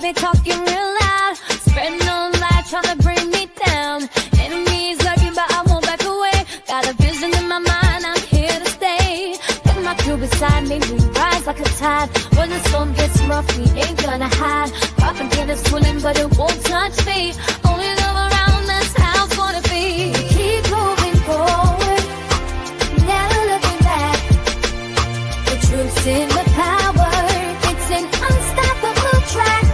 they talking real loud. Spreading no lie, trying to bring me down. Enemies lurking, but I won't back away. Got a vision in my mind, I'm here to stay. Got my crew beside me, we rise like a tide. When the storm gets rough, we ain't gonna hide. Popping till it's swilling, but it won't touch me. Only love around, that's how it's gonna be. Keep moving forward, never looking back. The truth's in the power, it's an unstoppable track.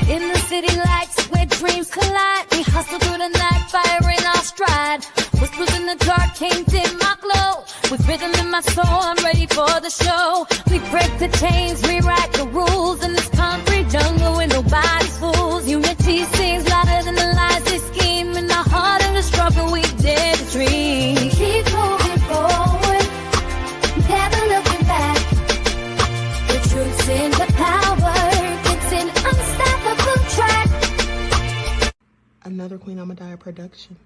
In the city lights where dreams collide, we hustle through the night, fire in our stride. Whispers in the dark can't dim my glow. With rhythm in my soul, I'm ready for the show. We break the chains, rewrite the rules in this concrete jungle where nobody's fools. Unity sings louder than the lies they scheme. In the heart of the struggle, we dare to dream. Keep moving forward, never looking back. The truth's in the power, it's an unstoppable track. Another Queen Ahmadiyyah production.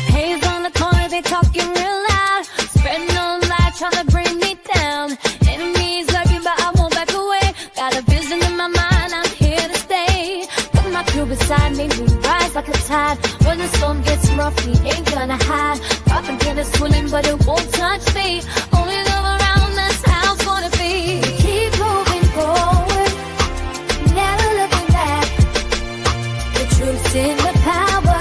Haze on the corner, they talking real loud. Spreading no lie, trying to bring me down. Enemies lurking, but I won't back away. Got a vision in my mind, I'm here to stay. Got my crew beside me, we rise like a tide. When the storm gets rough, we ain't gonna hide. Popping till it's swilling, but it won't touch me. Only love around, that's how it's gonna be. Keep moving forward, never looking back. The truth's in the power,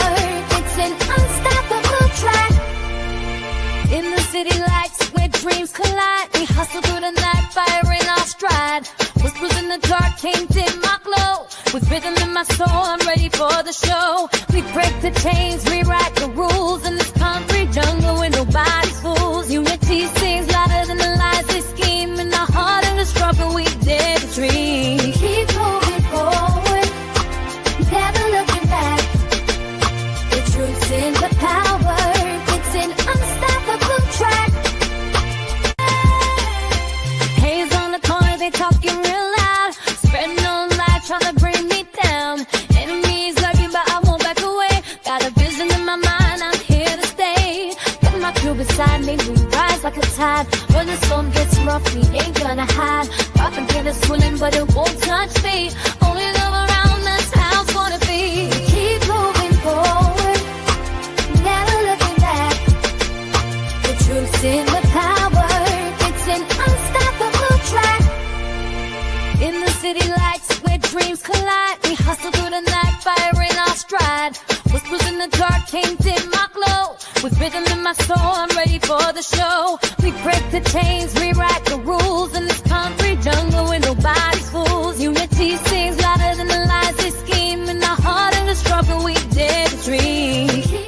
it's an unstoppable track. In the city lights where dreams collide, we hustle through the night, fire in our stride. Whispers in the dark can't dim my glow. With rhythm in my soul, I'm ready for the show. We break the chains, rewrite the rules in this concrete jungle where nobody's fools. Unity sings louder than the lies they scheme. In the heart of the struggle, we dare to dream. Keep moving forward, never looking back. The truth's in the power, it's an unstoppable track. Haze on the corner, they talking real loud. Spreading no lie, trying to bring me down. Enemies lurking, but I won't back away. Got a vision in my mind, I'm here to stay. Got my crew beside me, we rise like a tide. When the storm gets rough, we ain't gonna hide. Popping till it's swilling, but it won't touch me. Only love around, that's how it's gonna be. Keep moving forward, never looking back. The truth's in the power, it's an unstoppable track. In the city lights where dreams collide, we hustle through the night, fire in our stride. Whispers in the dark can't dim my glow. With rhythm in my soul, I'm ready for the show. We break the chains, rewrite the rules in this concrete jungle where nobody's fools. Unity sings louder than the lies they scheme. In the heart of the struggle, we dare to dream.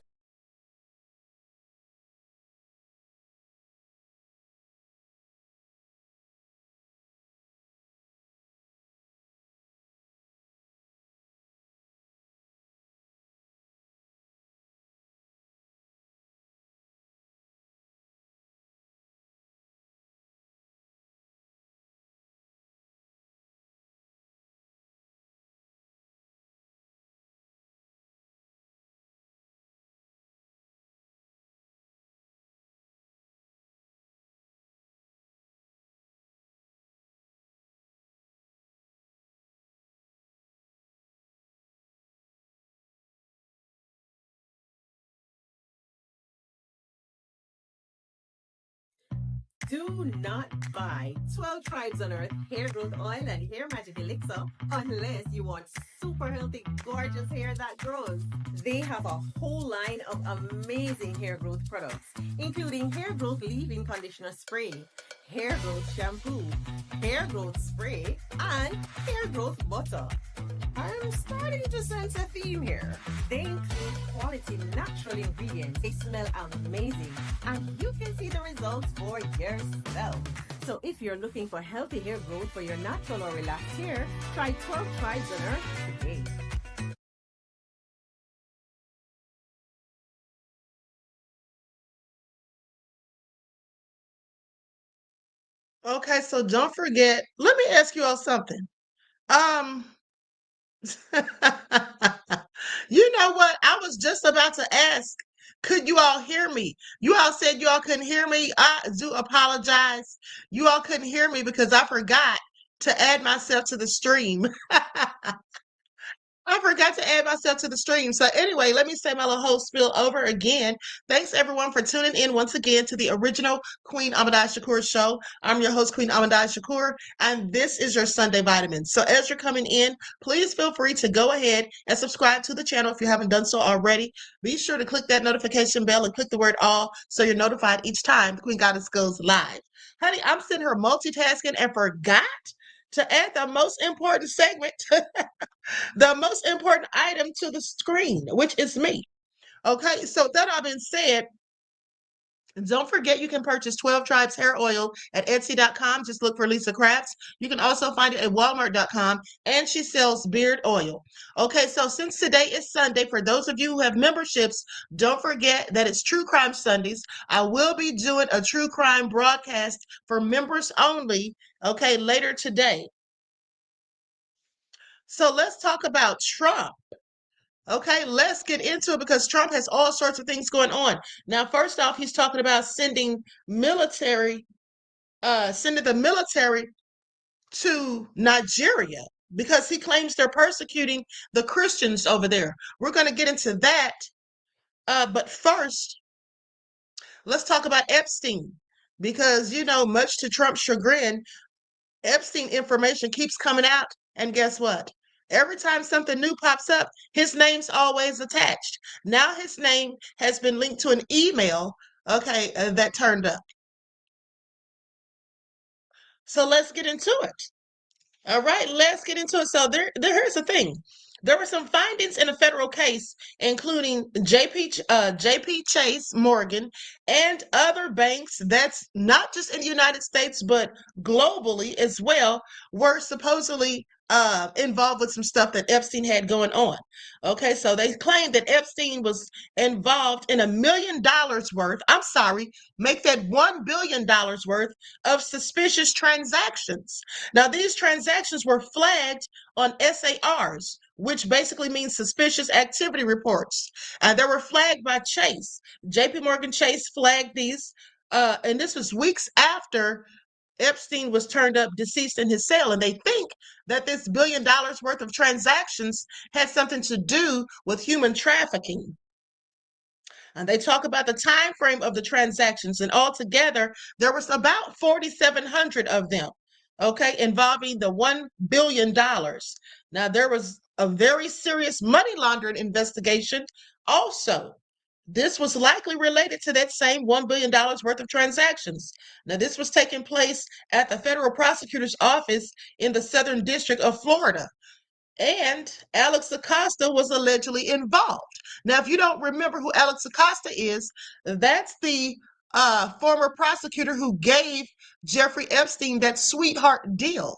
Do not buy 12 Tribes on Earth hair growth oil and hair magic elixir unless you want super healthy, gorgeous hair that grows. They have a whole line of amazing hair growth products, including hair growth leave-in conditioner spray, hair growth shampoo, hair growth spray, and hair growth butter. I'm starting to sense a theme here. They include quality natural ingredients. They smell amazing, and you can see the results for yourself. So if you're looking for healthy hair growth for your natural or relaxed hair, try 12 Tribes on Earth today. Okay, so don't forget, let me ask you all something. You know what? I was just about to ask, could you all hear me? You all said you all couldn't hear me. I do apologize. You all couldn't hear me because I forgot to add myself to the stream. I forgot to add myself to the stream. So anyway, let me say my little whole spiel over again. Thanks everyone for tuning in once again to the original Queen Ahmadiyyah Shakur show. I'm your host, Queen Ahmadiyyah Shakur, and this is your Sunday Vitamin. So as you're coming in, please feel free to go ahead and subscribe to the channel if you haven't done so already. Be sure to click that notification bell and click the word all so you're notified each time the Queen Goddess goes live. Honey, I'm sitting here multitasking and forgot to add the most important segment the most important item to the screen, which is me. Okay, so that all being said, don't forget you can purchase 12 Tribes hair oil at Etsy.com. Just look for Lisa Crafts. You can also find it at Walmart.com, and she sells beard oil. Okay, so since today is Sunday, for those of you who have memberships, don't forget that it's True Crime Sundays. I will be doing a true crime broadcast for members only, okay, later today. So let's talk about Trump. Okay, let's get into it because Trump has all sorts of things going on. Now, first off, he's talking about sending the military to Nigeria because he claims they're persecuting the Christians over there. We're going to get into that. But first, let's talk about Epstein because, much to Trump's chagrin, Epstein information keeps coming out. And guess what? Every time something new pops up, his name's always attached. Now his name has been linked to an email, okay, that turned up. So let's get into it. All right, let's get into it. So here's the thing. There were some findings in a federal case, including JP Chase Morgan and other banks that's not just in the United States, but globally as well, were supposedly involved with some stuff that Epstein had going on. Okay, so they claimed that Epstein was involved in $1 million worth, make that $1 billion worth of suspicious transactions. Now, these transactions were flagged on SARs, which basically means suspicious activity reports. And they were flagged by Chase. JP Morgan Chase flagged these, and this was weeks after Epstein was turned up deceased in his cell, and they think that this $1 billion worth of transactions had something to do with human trafficking. And they talk about the time frame of the transactions, and altogether there was about 4,700 of them, okay, involving the $1 billion. Now, there was a very serious money laundering investigation also. This was likely related to that same $1 billion worth of transactions. Now, this was taking place at the federal prosecutor's office in the Southern District of Florida. And Alex Acosta was allegedly involved. Now, if you don't remember who Alex Acosta is, that's the former prosecutor who gave Jeffrey Epstein that sweetheart deal.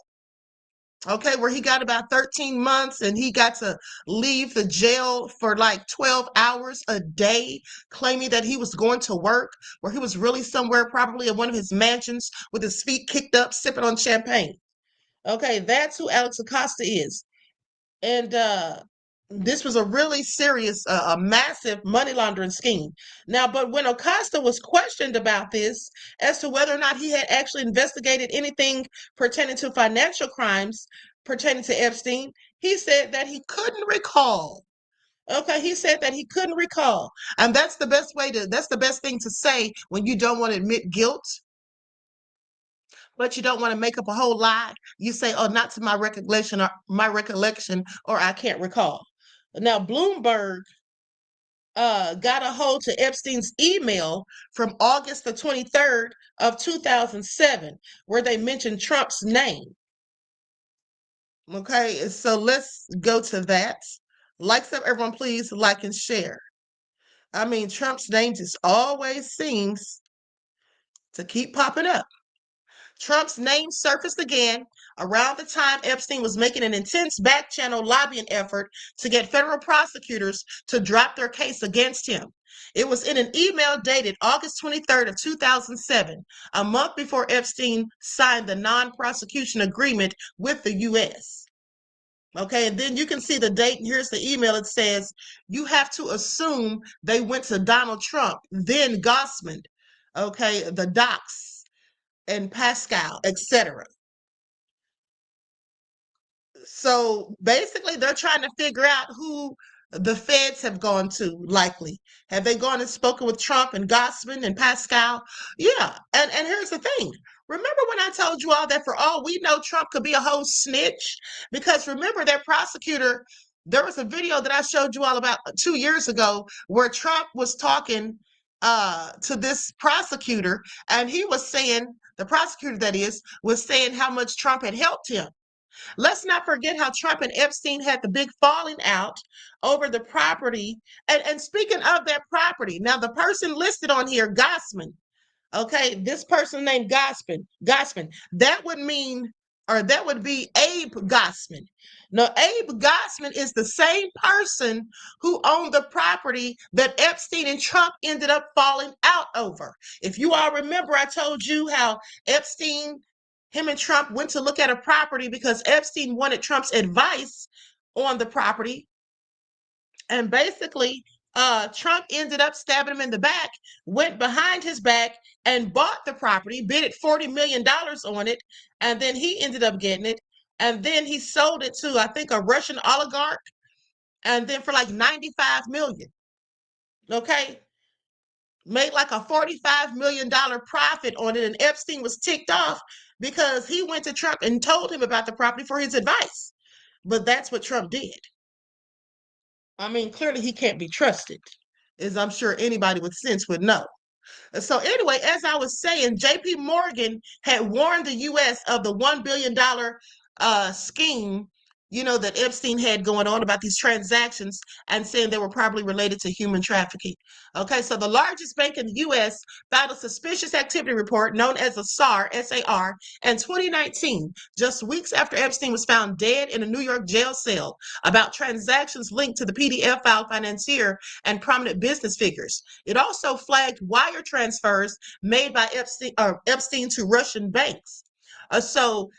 Okay, where he got about 13 months and he got to leave the jail for like 12 hours a day, claiming that he was going to work, where he was really somewhere, probably in one of his mansions with his feet kicked up, sipping on champagne. Okay, that's who Alex Acosta is. And this was a really serious, a massive money laundering scheme. Now, but when Acosta was questioned about this, as to whether or not he had actually investigated anything pertaining to financial crimes pertaining to Epstein, he said that he couldn't recall. Okay, he said that he couldn't recall. And that's the best thing to say when you don't want to admit guilt, but you don't want to make up a whole lie. You say, oh, not to my recollection, or I can't recall. Now, Bloomberg got a hold to Epstein's email from August the 23rd of 2007, where they mentioned Trump's name. Okay, so let's go to that. Everyone, please like and share. I mean, Trump's name just always seems to keep popping up. Trump's name surfaced again around the time Epstein was making an intense back-channel lobbying effort to get federal prosecutors to drop their case against him. It was in an email dated August 23rd of 2007, a month before Epstein signed the non-prosecution agreement with the U.S. Okay, and then you can see the date. Here's the email. It says, you have to assume they went to Donald Trump, then Gossman, okay, the docs, and Pascal, etc. So basically, they're trying to figure out who the feds have gone to, likely. Have they gone and spoken with Trump and Gossman and Pascal? Yeah. And here's the thing. Remember when I told you all that for all we know, Trump could be a whole snitch? Because remember, that prosecutor, there was a video that I showed you all about 2 years ago where Trump was talking to this prosecutor, and he was saying, the prosecutor that is, was saying how much Trump had helped him. Let's not forget how Trump and Epstein had the big falling out over the property. And speaking of that property, now the person listed on here, Gossman, okay, this person named Gossman, that would mean, or that would be Abe Gossman. Now, Abe Gossman is the same person who owned the property that Epstein and Trump ended up falling out over. If you all remember, I told you how Epstein, him and Trump went to look at a property because Epstein wanted Trump's advice on the property. And basically, Trump ended up stabbing him in the back, went behind his back and bought the property, bid it $40 million on it, and then he ended up getting it. And then he sold it to, I think, a Russian oligarch, and then for like 95 million. Okay. Made like a $45 million profit on it. And Epstein was ticked off because he went to Trump and told him about the property for his advice. But that's what Trump did. I mean, clearly he can't be trusted, as I'm sure anybody with sense would know. So anyway, as I was saying, JP Morgan had warned the U.S. of the $1 billion scheme, that Epstein had going on about these transactions, and saying they were probably related to human trafficking. Okay, so the largest bank in the U.S. filed a suspicious activity report known as a SAR, S-A-R, in 2019, just weeks after Epstein was found dead in a New York jail cell, about transactions linked to the PDF file financier and prominent business figures. It also flagged wire transfers made by Epstein to Russian banks. So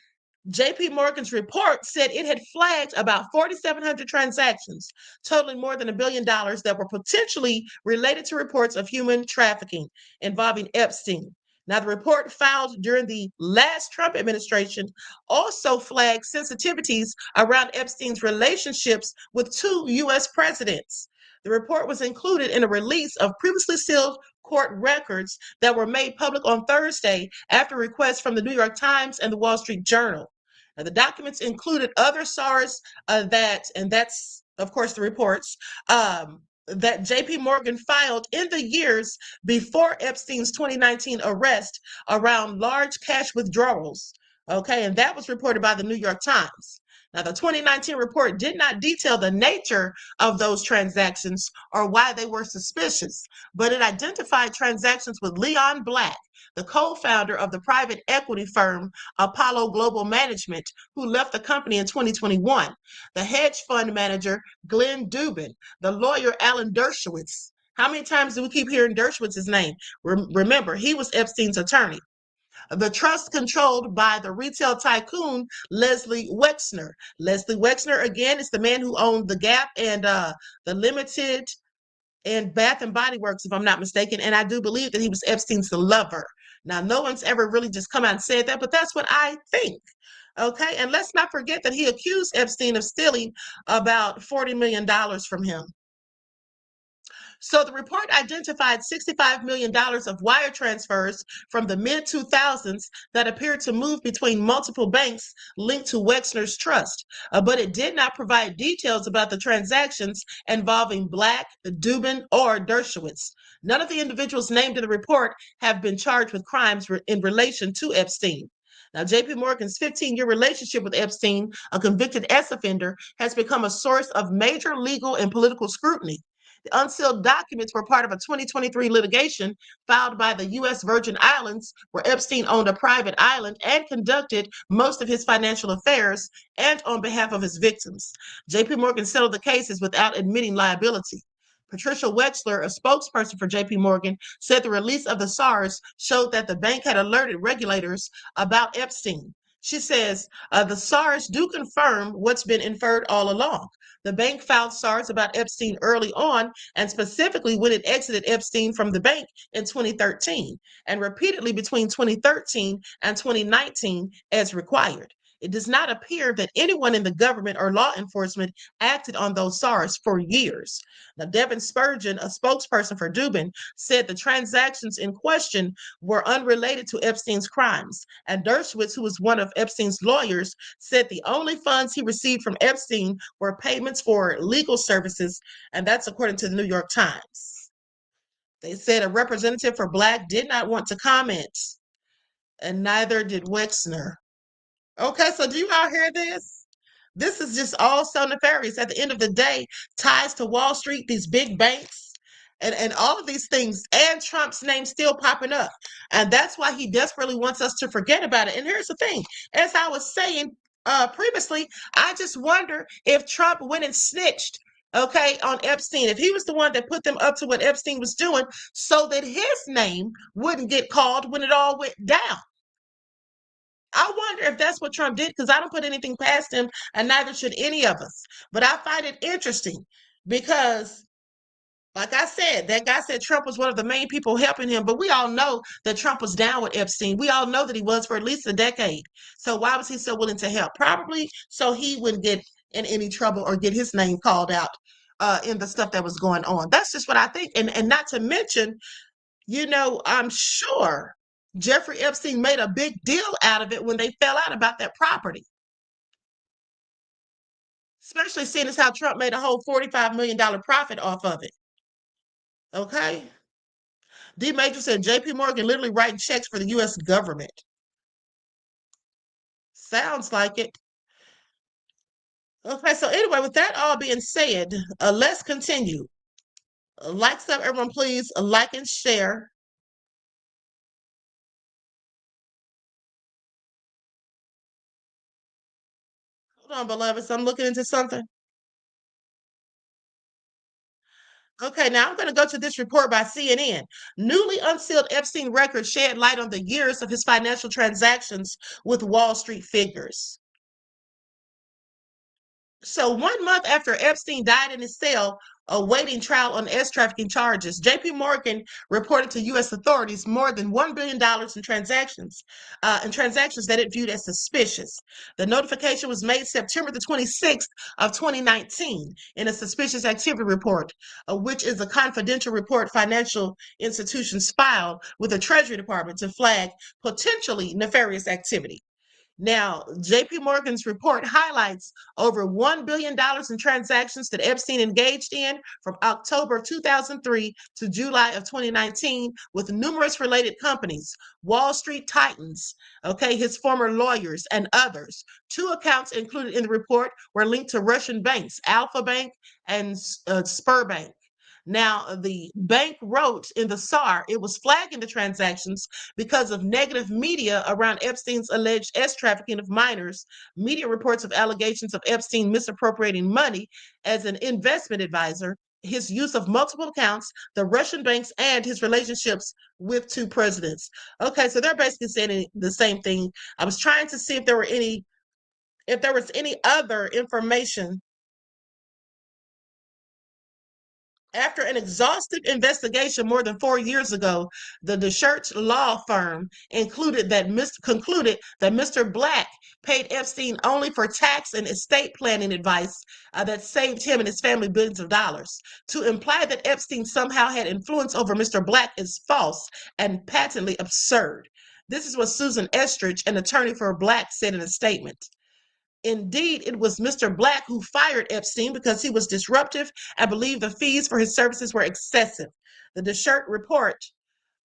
JP Morgan's report said it had flagged about 4,700 transactions, totaling more than $1 billion, that were potentially related to reports of human trafficking involving Epstein. Now, the report filed during the last Trump administration also flagged sensitivities around Epstein's relationships with 2 U.S. presidents. The report was included in a release of previously sealed court records that were made public on Thursday after requests from the New York Times and the Wall Street Journal. Now, the documents included other SARs and that's, of course, the reports that JP Morgan filed in the years before Epstein's 2019 arrest around large cash withdrawals. Okay, and that was reported by the New York Times. Now, the 2019 report did not detail the nature of those transactions or why they were suspicious, but it identified transactions with Leon Black, the co-founder of the private equity firm Apollo Global Management, who left the company in 2021, the hedge fund manager Glenn Dubin, the lawyer Alan Dershowitz. How many times do we keep hearing Dershowitz's name? Remember, he was Epstein's attorney. The trust controlled by the retail tycoon Leslie Wexner. Leslie Wexner, again, is the man who owned the Gap and the Limited and Bath and Body Works, if I'm not mistaken. And I do believe that he was Epstein's lover. Now, no one's ever really just come out and said that, but that's what I think. Okay, and let's not forget that he accused Epstein of stealing about $40 million from him. So the report identified $65 million of wire transfers from the mid-2000s that appeared to move between multiple banks linked to Wexner's trust, but it did not provide details about the transactions involving Black, Dubin, or Dershowitz. None of the individuals named in the report have been charged with crimes in relation to Epstein. Now, JP Morgan's 15-year relationship with Epstein, a convicted ex-offender, has become a source of major legal and political scrutiny. The unsealed documents were part of a 2023 litigation filed by the U.S. Virgin Islands, where Epstein owned a private island and conducted most of his financial affairs, and on behalf of his victims. JP Morgan settled the cases without admitting liability. Patricia Wexler, a spokesperson for JP Morgan, said the release of the SARs showed that the bank had alerted regulators about Epstein. She says, the SARs do confirm what's been inferred all along. The bank filed SARs about Epstein early on, and specifically when it exited Epstein from the bank in 2013, and repeatedly between 2013 and 2019 as required. It does not appear that anyone in the government or law enforcement acted on those SARS for years. Now, Devin Spurgeon, a spokesperson for Dubin, said the transactions in question were unrelated to Epstein's crimes. And Dershowitz, who was one of Epstein's lawyers, said the only funds he received from Epstein were payments for legal services, and that's according to the New York Times. They said a representative for Black did not want to comment, and neither did Wexner. Okay, so do you all hear this? This is just all so nefarious. At the end of the day, ties to Wall Street, these big banks, and all of these things, and Trump's name still popping up. And that's why he desperately wants us to forget about it. And here's the thing, as I was saying previously, I just wonder if Trump went and snitched, okay, on Epstein, if he was the one that put them up to what Epstein was doing so that his name wouldn't get called when it all went down. I wonder if that's what Trump did, because I don't put anything past him, and neither should any of us. But I find it interesting because, like I said, that guy said Trump was one of the main people helping him, but we all know that Trump was down with Epstein. We all know that he was for at least a decade. So why was he so willing to help? Probably so he wouldn't get in any trouble or get his name called out in the stuff that was going on. That's just what I think. And not to mention, I'm sure Jeffrey Epstein made a big deal out of it when they fell out about that property. Especially seeing as how Trump made a whole $45 million profit off of it. Okay? D. Major said JP Morgan literally writing checks for the U.S. government. Sounds like it. Okay, so anyway, with that all being said, let's continue. Like up, everyone, please. Like and share. Hold on, beloveds. I'm looking into something. Okay, now I'm going to go to this report by CNN. Newly unsealed Epstein records shed light on the years of his financial transactions with Wall Street figures. So 1 month after Epstein died in his cell, awaiting trial on S-trafficking charges, J.P. Morgan reported to U.S. authorities more than $1 billion in transactions that it viewed as suspicious. The notification was made September the 26th of 2019 in a suspicious activity report, which is a confidential report financial institutions filed with the Treasury Department to flag potentially nefarious activity. Now, JP Morgan's report highlights over $1 billion in transactions that Epstein engaged in from October 2003 to July of 2019 with numerous related companies, Wall Street titans, his former lawyers, and others. 2 accounts included in the report were linked to Russian banks, Alpha Bank and Sberbank. Now, the bank wrote in the SAR it was flagging the transactions because of negative media around Epstein's alleged S-trafficking of minors, media reports of allegations of Epstein misappropriating money as an investment advisor, his use of multiple accounts, the Russian banks, and his relationships with 2 presidents. Okay, so they're basically saying the same thing. I was trying to see if there was any other information. After an exhaustive investigation more than 4 years ago, the DeShirts law firm concluded that Mr. Black paid Epstein only for tax and estate planning advice that saved him and his family billions of dollars. To imply that Epstein somehow had influence over Mr. Black is false and patently absurd. This is what Susan Estridge, an attorney for Black, said in a statement. Indeed, it was Mr. Black who fired Epstein because he was disruptive and believed the fees for his services were excessive. The DeShirt report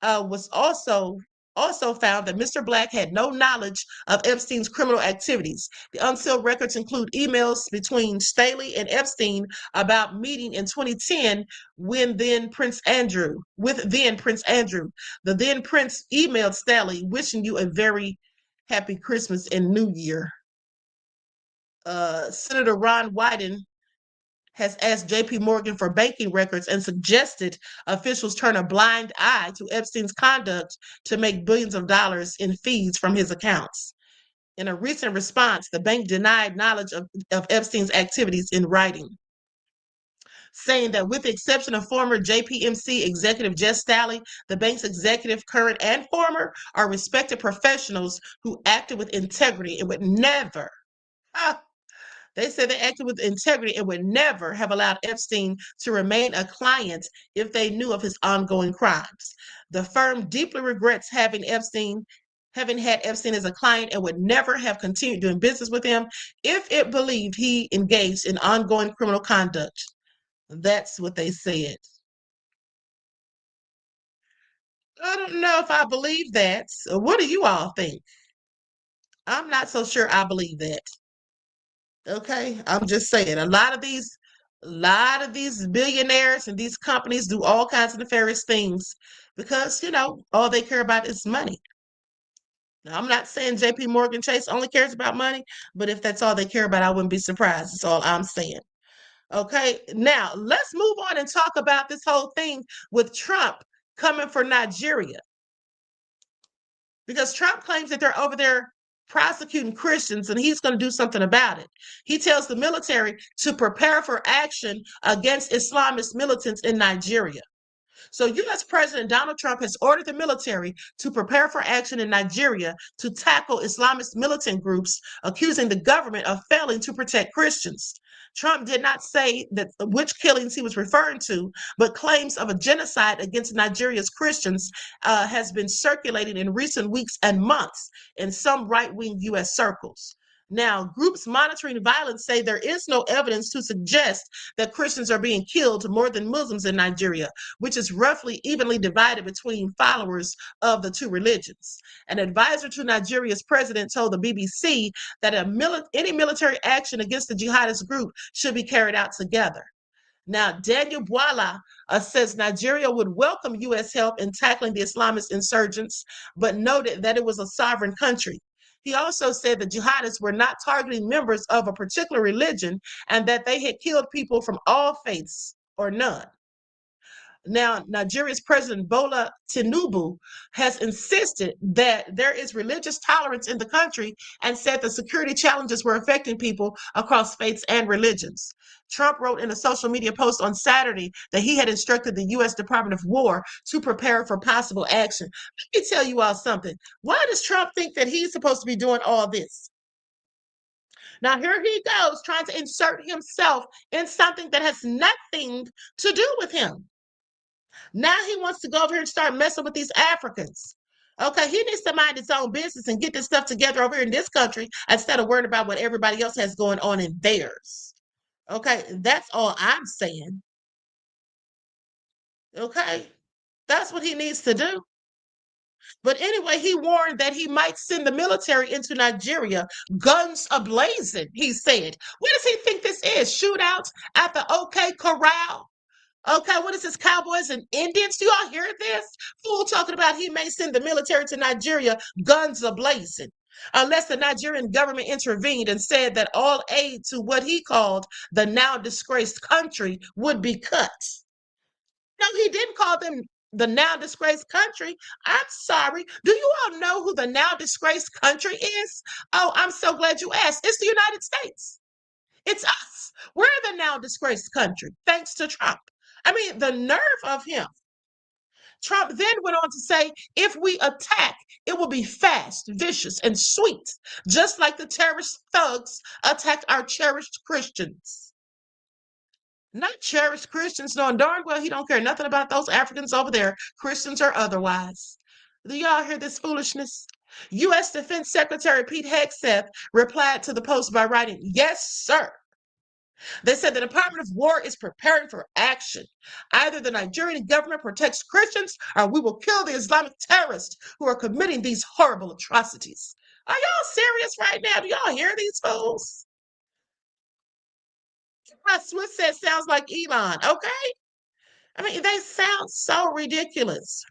was also found that Mr. Black had no knowledge of Epstein's criminal activities. The unsealed records include emails between Staley and Epstein about meeting in 2010 with then Prince Andrew. The then Prince emailed Staley, wishing you a very happy Christmas and New Year. Senator Ron Wyden has asked JP Morgan for banking records and suggested officials turn a blind eye to Epstein's conduct to make billions of dollars in fees from his accounts. In a recent response, the bank denied knowledge of Epstein's activities in writing. saying that with the exception of former JPMC executive Jess Staley, the bank's executive, current and former, are respected professionals who acted with integrity and would never, they said they acted with integrity and would never have allowed Epstein to remain a client if they knew of his ongoing crimes. The firm deeply regrets having had Epstein as a client and would never have continued doing business with him if it believed he engaged in ongoing criminal conduct. That's what they said. I don't know if I believe that. So what do you all think? I'm not so sure I believe that. Okay, I'm just saying a lot of these billionaires and these companies do all kinds of nefarious things because all they care about is money. Now, I'm not saying JP Morgan Chase only cares about money, but if that's all they care about, I wouldn't be surprised. That's all I'm saying. Okay, now let's move on and talk about this whole thing with Trump coming for Nigeria. Because Trump claims that they're over there prosecuting Christians and he's going to do something about it. He tells the military to prepare for action against Islamist militants in Nigeria. So, U.S. President Donald Trump has ordered the military to prepare for action in Nigeria to tackle Islamist militant groups accusing the government of failing to protect Christians. Trump did not say that which killings he was referring to, but claims of a genocide against Nigeria's Christians has been circulating in recent weeks and months in some right-wing U.S. circles. Now, groups monitoring violence say there is no evidence to suggest that Christians are being killed more than Muslims in Nigeria, which is roughly evenly divided between followers of the two religions. An advisor to Nigeria's president told the BBC that any military action against the jihadist group should be carried out together. Now, Daniel Bwala says Nigeria would welcome U.S. help in tackling the Islamist insurgents, but noted that it was a sovereign country. He also said the jihadists were not targeting members of a particular religion and that they had killed people from all faiths or none. Now, Nigeria's President Bola Tinubu has insisted that there is religious tolerance in the country and said the security challenges were affecting people across faiths and religions. Trump wrote in a social media post on Saturday that he had instructed the U.S. Department of War to prepare for possible action. Let me tell you all something. Why does Trump think that he's supposed to be doing all this? Now, here he goes trying to insert himself in something that has nothing to do with him. Now he wants to go over here and start messing with these Africans. Okay, he needs to mind his own business and get this stuff together over here in this country instead of worrying about what everybody else has going on in theirs. Okay, that's all I'm saying. Okay, that's what he needs to do. But anyway, he warned that he might send the military into Nigeria, guns ablazing, he said. What does he think this is? Shootouts at the OK Corral? Okay, what is this, Cowboys and Indians? Do y'all hear this? Fool talking about he may send the military to Nigeria, guns ablazing. Unless the Nigerian government intervened and said that all aid to what he called the now disgraced country would be cut. No, he didn't call them the now disgraced country. I'm sorry. Do you all know who the now disgraced country is? Oh, I'm so glad you asked. It's the United States. It's us. We're the now disgraced country, thanks to Trump. I mean, the nerve of him. Trump then went on to say, if we attack, it will be fast, vicious, and sweet, just like the terrorist thugs attacked our cherished Christians. Not cherished Christians, knowing darn well he don't care nothing about those Africans over there, Christians or otherwise. Do y'all hear this foolishness? U.S. Defense Secretary Pete Hegseth replied to the post by writing, yes, sir. They said the Department of War is preparing for action. Either the Nigerian government protects Christians or we will kill the Islamic terrorists who are committing these horrible atrocities. Are y'all serious right now? Do y'all hear these fools? My Swiss said sounds like Elon, okay? I mean, they sound so ridiculous.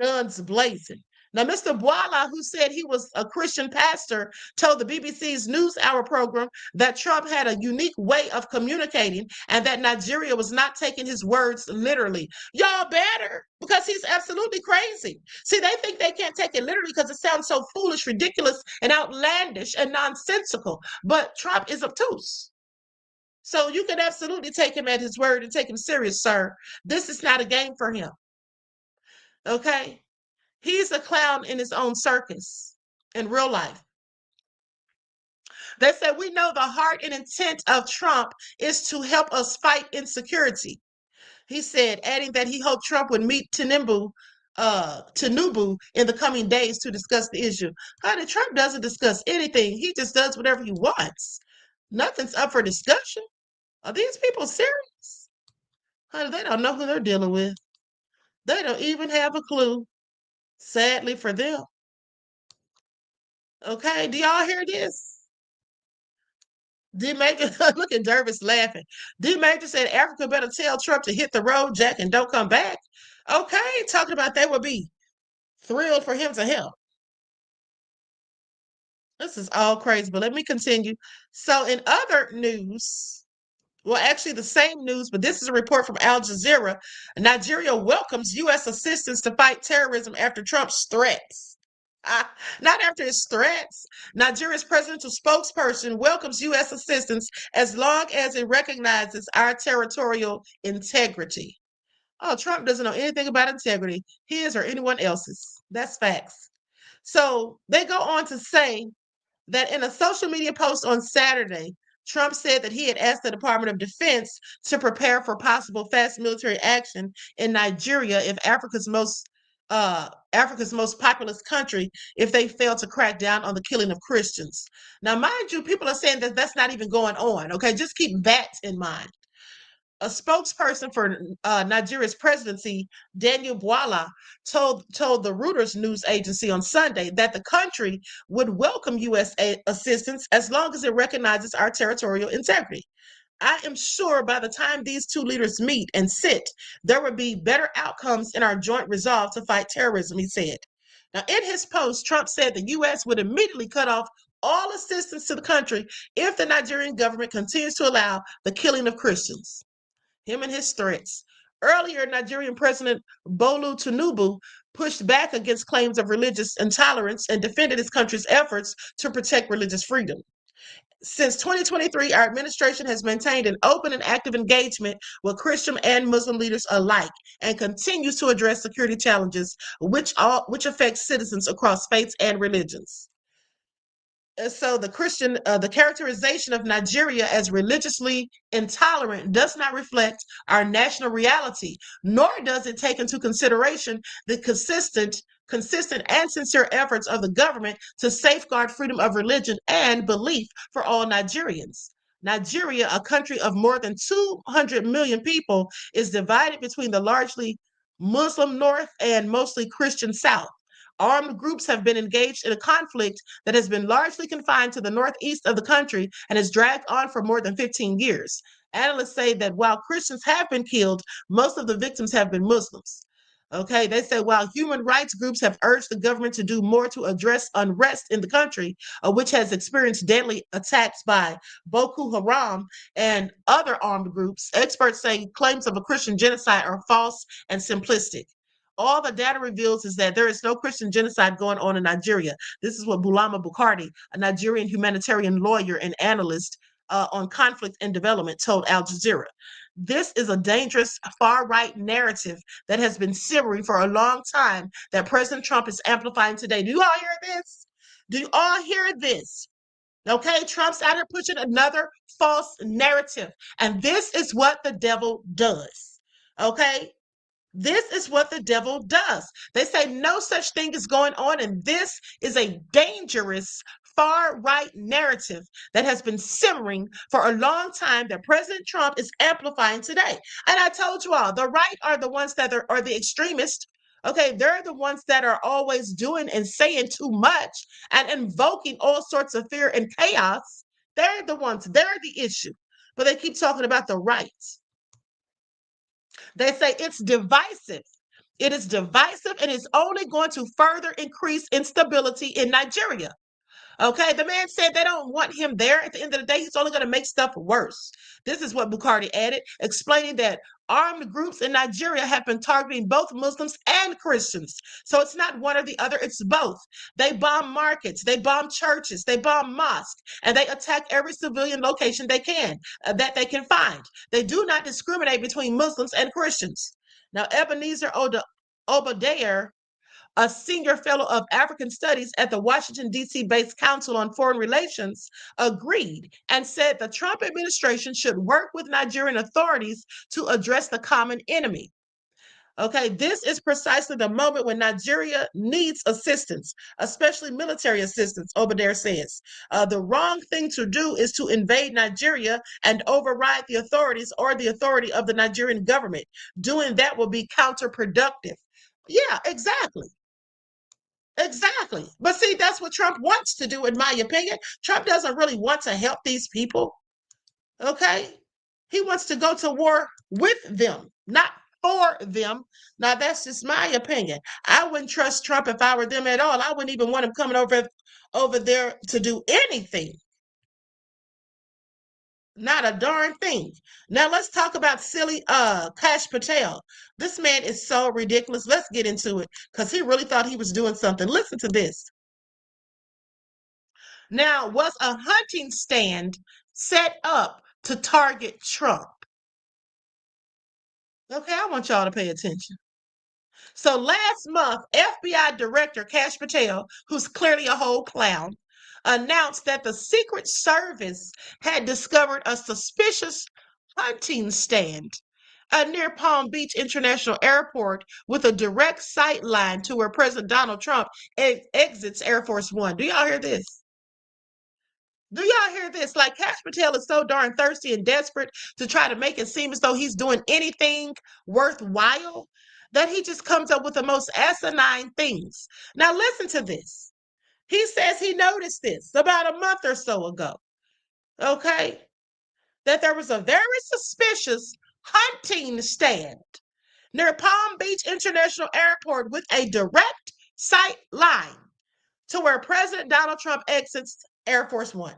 Guns blazing. Now, Mr. Bwala, who said he was a Christian pastor, told the BBC's NewsHour program that Trump had a unique way of communicating and that Nigeria was not taking his words literally. Y'all better, because he's absolutely crazy. See, they think they can't take it literally because it sounds so foolish, ridiculous, and outlandish and nonsensical. But Trump is obtuse. So you can absolutely take him at his word and take him serious, sir. This is not a game for him. Okay? He's a clown in his own circus in real life. They said, we know the heart and intent of Trump is to help us fight insecurity. He said, adding that he hoped Trump would meet Tinubu in the coming days to discuss the issue. Honey, Trump doesn't discuss anything. He just does whatever he wants. Nothing's up for discussion. Are these people serious? Honey, they don't know who they're dealing with. They don't even have a clue, sadly for them. Okay, do y'all hear this? D Major, look at Jervis laughing. D Major said Africa better tell Trump to hit the road, Jack, and don't come back. Okay, talking about they would be thrilled for him to help. This is all crazy, but let me continue. So, in other news, well, actually, the same news, but this is a report from Al Jazeera. Nigeria welcomes U.S. assistance to fight terrorism after Trump's threats. Not after his threats. Nigeria's presidential spokesperson welcomes U.S. assistance as long as it recognizes our territorial integrity. Oh, Trump doesn't know anything about integrity, his or anyone else's. That's facts. So they go on to say that in a social media post on Saturday, Trump said that he had asked the Department of Defense to prepare for possible fast military action in Nigeria if Africa's most populous country if they fail to crack down on the killing of Christians. Now, mind you, people are saying that that's not even going on. Okay, just keep that in mind. A spokesperson for Nigeria's presidency, Daniel Bwala, told the Reuters news agency on Sunday that the country would welcome U.S. assistance as long as it recognizes our territorial integrity. I am sure by the time these two leaders meet and sit, there will be better outcomes in our joint resolve to fight terrorism, he said. Now, in his post, Trump said the U.S. would immediately cut off all assistance to the country if the Nigerian government continues to allow the killing of Christians. Him and his threats. Earlier, Nigerian President Bolu Tinubu pushed back against claims of religious intolerance and defended his country's efforts to protect religious freedom. Since 2023, our administration has maintained an open and active engagement with Christian and Muslim leaders alike and continues to address security challenges which affect citizens across faiths and religions. So the characterization of Nigeria as religiously intolerant does not reflect our national reality, nor does it take into consideration the consistent and sincere efforts of the government to safeguard freedom of religion and belief for all Nigerians. Nigeria, a country of more than 200 million people, is divided between the largely Muslim North and mostly Christian South. Armed groups have been engaged in a conflict that has been largely confined to the northeast of the country and has dragged on for more than 15 years. Analysts say that while Christians have been killed, most of the victims have been Muslims. Okay, they say while human rights groups have urged the government to do more to address unrest in the country, which has experienced deadly attacks by Boko Haram and other armed groups, experts say claims of a Christian genocide are false and simplistic. All the data reveals is that there is no Christian genocide going on in Nigeria. This is what Bulama Bukarti, a Nigerian humanitarian lawyer and analyst on conflict and development, told Al Jazeera. This is a dangerous far-right narrative that has been simmering for a long time that President Trump is amplifying today. Do you all hear this? Do you all hear this? Okay, Trump's out here pushing another false narrative. And this is what the devil does. Okay? This is what the devil does. They say no such thing is going on, and this is a dangerous far right narrative that has been simmering for a long time that President Trump is amplifying today. And I told you all, the right are the ones that are the extremists. Okay, they're the ones that are always doing and saying too much and invoking all sorts of fear and chaos. They're the ones, they're the issue. But they keep talking about the right. They say it's divisive. It is divisive and it's only going to further increase instability in Nigeria. Okay, the man said they don't want him there. At the end of the day, he's only going to make stuff worse. This is what Bukarti added, explaining that armed groups in Nigeria have been targeting both Muslims and Christians. So it's not one or the other, it's both. They bomb markets, they bomb churches, they bomb mosques, and they attack every civilian location they can, that they can find. They do not discriminate between Muslims and Christians. Now, Ebenezer Obadiah, a senior fellow of African studies at the Washington, D.C. based Council on Foreign Relations, agreed and said the Trump administration should work with Nigerian authorities to address the common enemy. Okay, this is precisely the moment when Nigeria needs assistance, especially military assistance, Obadiah says. The wrong thing to do is to invade Nigeria and override the authorities or the authority of the Nigerian government. Doing that will be counterproductive. Yeah, exactly. Exactly. But see, that's what Trump wants to do, in my opinion. Trump doesn't really want to help these people. Okay? He wants to go to war with them, not for them. Now, that's just my opinion. I wouldn't trust Trump if I were them at all. I wouldn't even want him coming over there to do anything. Not a darn thing. Now let's talk about silly Kash Patel. This man is so ridiculous. Let's get into it because he really thought he was doing something. Listen to this. Now, was a hunting stand set up to target Trump? Okay, I want y'all to pay attention. So last month, FBI Director Kash Patel, who's clearly a whole clown, announced that the Secret Service had discovered a suspicious hunting stand near Palm Beach International Airport with a direct sight line to where President Donald Trump exits Air Force One. Do y'all hear this? Do y'all hear this? Like, Kash Patel is so darn thirsty and desperate to try to make it seem as though he's doing anything worthwhile that he just comes up with the most asinine things. Now, listen to this. He says he noticed this about a month or so ago, okay, that there was a very suspicious hunting stand near Palm Beach International Airport with a direct sight line to where President Donald Trump exits Air Force One.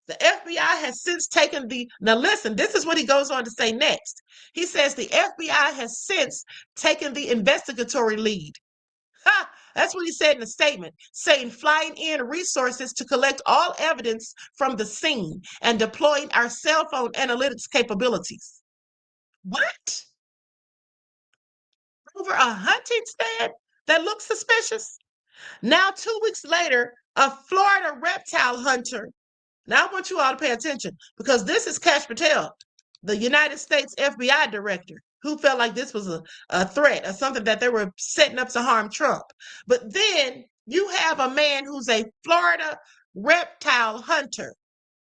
The FBI has since taken now listen, this is what he goes on to say next. He says the FBI has since taken the investigatory lead. Ha! That's what he said in a statement, saying flying in resources to collect all evidence from the scene and deploying our cell phone analytics capabilities. What? Over a hunting stand that looks suspicious? Now, 2 weeks later, a Florida reptile hunter. Now, I want you all to pay attention because this is Kash Patel, the United States FBI director, who felt like this was a threat or something that they were setting up to harm Trump. But then you have a man who's a Florida reptile hunter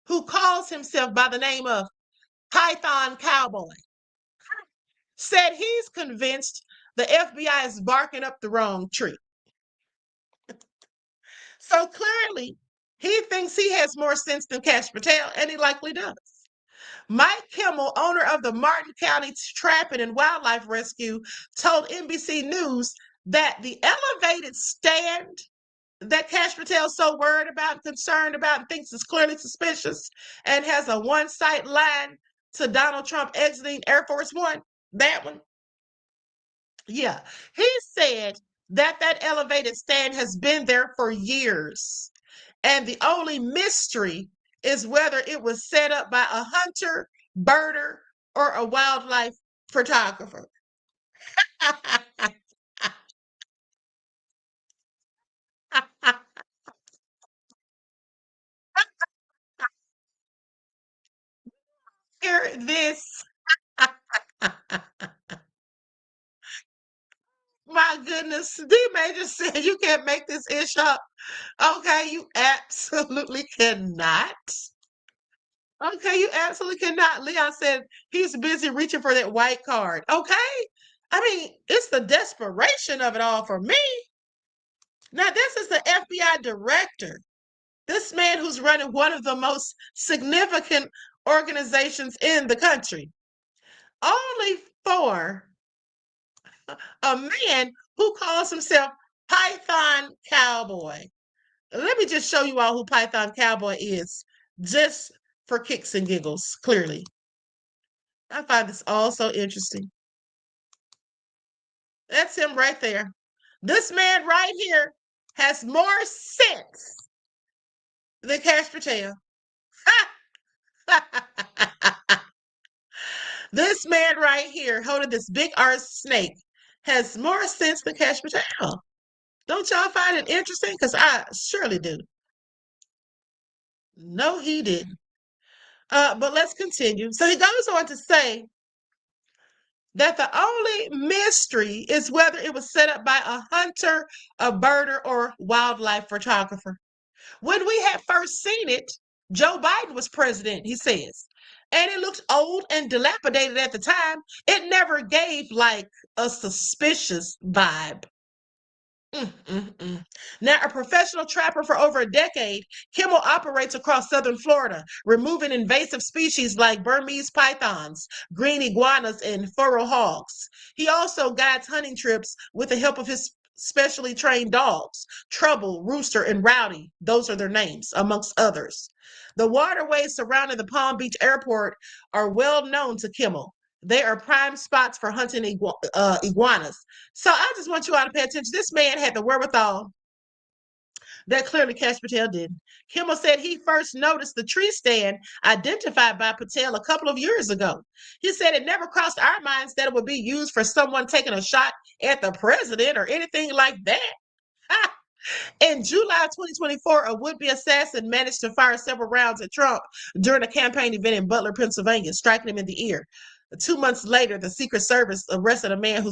who calls himself by the name of Python Cowboy, said he's convinced the FBI is barking up the wrong tree. So clearly, he thinks he has more sense than Kash Patel, and he likely does. Mike Kimmel, owner of the Martin County Trapping and Wildlife Rescue, told NBC News that the elevated stand that Kash Patel is so worried about, concerned about, and thinks is clearly suspicious, and has a one-sight line to Donald Trump exiting Air Force One, that one. Yeah, he said that elevated stand has been there for years. And the only mystery is whether it was set up by a hunter, birder, or a wildlife photographer. Hear this. My goodness, D Major said you can't make this ish up. Okay, you absolutely cannot. Okay, you absolutely cannot. Leon said he's busy reaching for that white card. Okay? I mean, it's the desperation of it all for me. Now, this is the FBI director. This man who's running one of the most significant organizations in the country. Only for a man who calls himself Python Cowboy. Let me just show you all who Python Cowboy is, just for kicks and giggles, clearly. I find this all so interesting. That's him right there. This man right here has more sense than Cash Patel. This man right here holding this big ass snake has more sense than Cash Patel. Don't y'all find it interesting? Because I surely do. No, he didn't. But let's continue. So he goes on to say that the only mystery is whether it was set up by a hunter, a birder, or wildlife photographer. When we had first seen it, Joe Biden was president, he says. And it looked old and dilapidated at the time. It never gave like a suspicious vibe. Now, a professional trapper for over a decade, Kimmel operates across southern Florida, removing invasive species like Burmese pythons, green iguanas, and furrow hogs. He also guides hunting trips with the help of his specially trained dogs, Trouble, Rooster, and Rowdy. Those are their names, amongst others. The waterways surrounding the Palm Beach airport are well known to Kimmel. They are prime spots for hunting iguanas. So I just want you all to pay attention. This man had the wherewithal that clearly Cash Patel didn't. Kimmel said he first noticed the tree stand identified by Patel a couple of years ago. He said it never crossed our minds that it would be used for someone taking a shot at the president or anything like that. In July 2024, a would-be assassin managed to fire several rounds at Trump during a campaign event in Butler, Pennsylvania, striking him in the ear. 2 months later, the Secret Service arrested a man who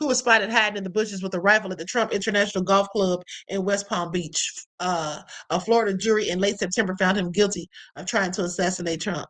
was spotted hiding in the bushes with a rifle at the Trump International Golf Club in West Palm Beach. A Florida jury in late September found him guilty of trying to assassinate Trump.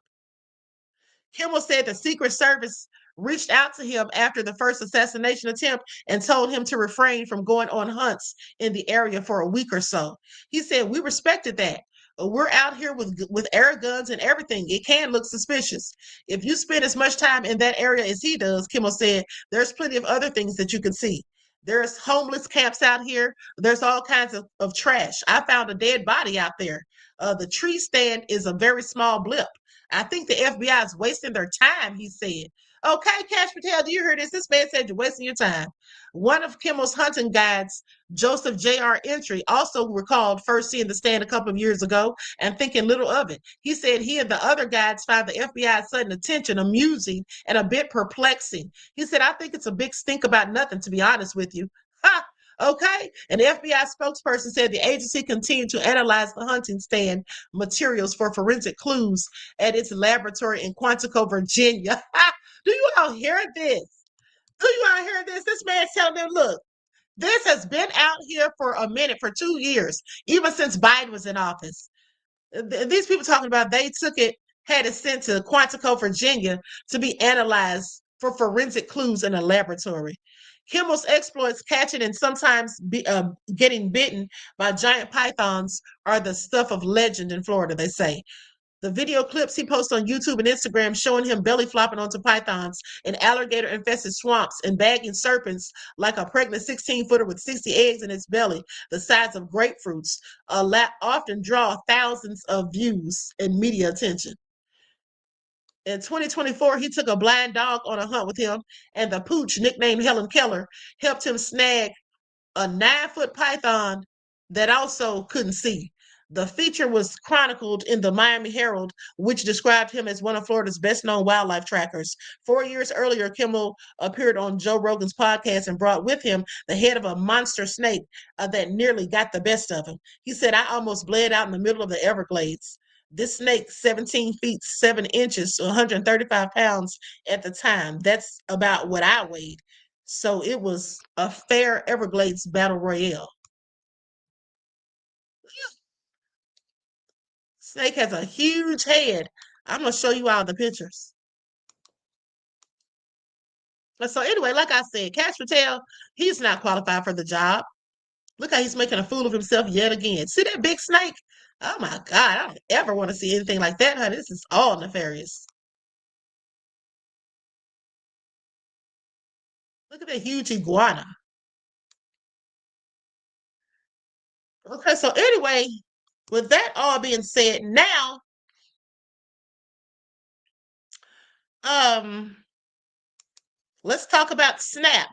Kimmel said the Secret Service reached out to him after the first assassination attempt and told him to refrain from going on hunts in the area for a week or so. He said, "We respected that. We're out here with air guns and everything. It can look suspicious. If you spend as much time in that area as he does," Kimmel said, "there's plenty of other things that you can see. There's homeless camps out here. There's all kinds of trash. I found a dead body out there. The tree stand is a very small blip. I think the FBI is wasting their time," he said. Okay, Cash Patel, do you hear this? This man said you're wasting your time. One of Kimmel's hunting guides, Joseph J.R. Entry, also recalled first seeing the stand a couple of years ago and thinking little of it. He said he and the other guides found the FBI's sudden attention amusing and a bit perplexing. He said, "I think it's a big stink about nothing, to be honest with you." Ha! Okay. An FBI spokesperson said the agency continued to analyze the hunting stand materials for forensic clues at its laboratory in Quantico, Virginia. Do you all hear this? Do you all hear this? This man's telling them, look, this has been out here for a minute, for 2 years, even since Biden was in office. These people talking about they took it, had it sent to Quantico, Virginia to be analyzed for forensic clues in a laboratory. Kimmel's exploits catching and sometimes getting bitten by giant pythons are the stuff of legend in Florida, they say. The video clips he posts on YouTube and Instagram showing him belly flopping onto pythons in alligator infested swamps and bagging serpents like a pregnant 16-footer with 60 eggs in its belly, the size of grapefruits, often draw thousands of views and media attention. In 2024, he took a blind dog on a hunt with him, and the pooch, nicknamed Helen Keller, helped him snag a 9-foot python that also couldn't see. The feature was chronicled in the Miami Herald, which described him as one of Florida's best-known wildlife trackers. 4 years earlier, Kimmel appeared on Joe Rogan's podcast and brought with him the head of a monster snake that nearly got the best of him. He said, "I almost bled out in the middle of the Everglades." This snake, 17 feet 7 inches, 135 pounds at the time. That's about what I weighed. So it was a fair Everglades battle royale. Snake has a huge head. I'm going to show you all the pictures. So anyway, like I said, Cash Patel, he's not qualified for the job. Look how he's making a fool of himself yet again. See that big snake? Oh my God, I don't ever want to see anything like that, honey. This is all nefarious. Look at that huge iguana. Okay, so anyway, with that all being said, now Um, let's talk about Snap.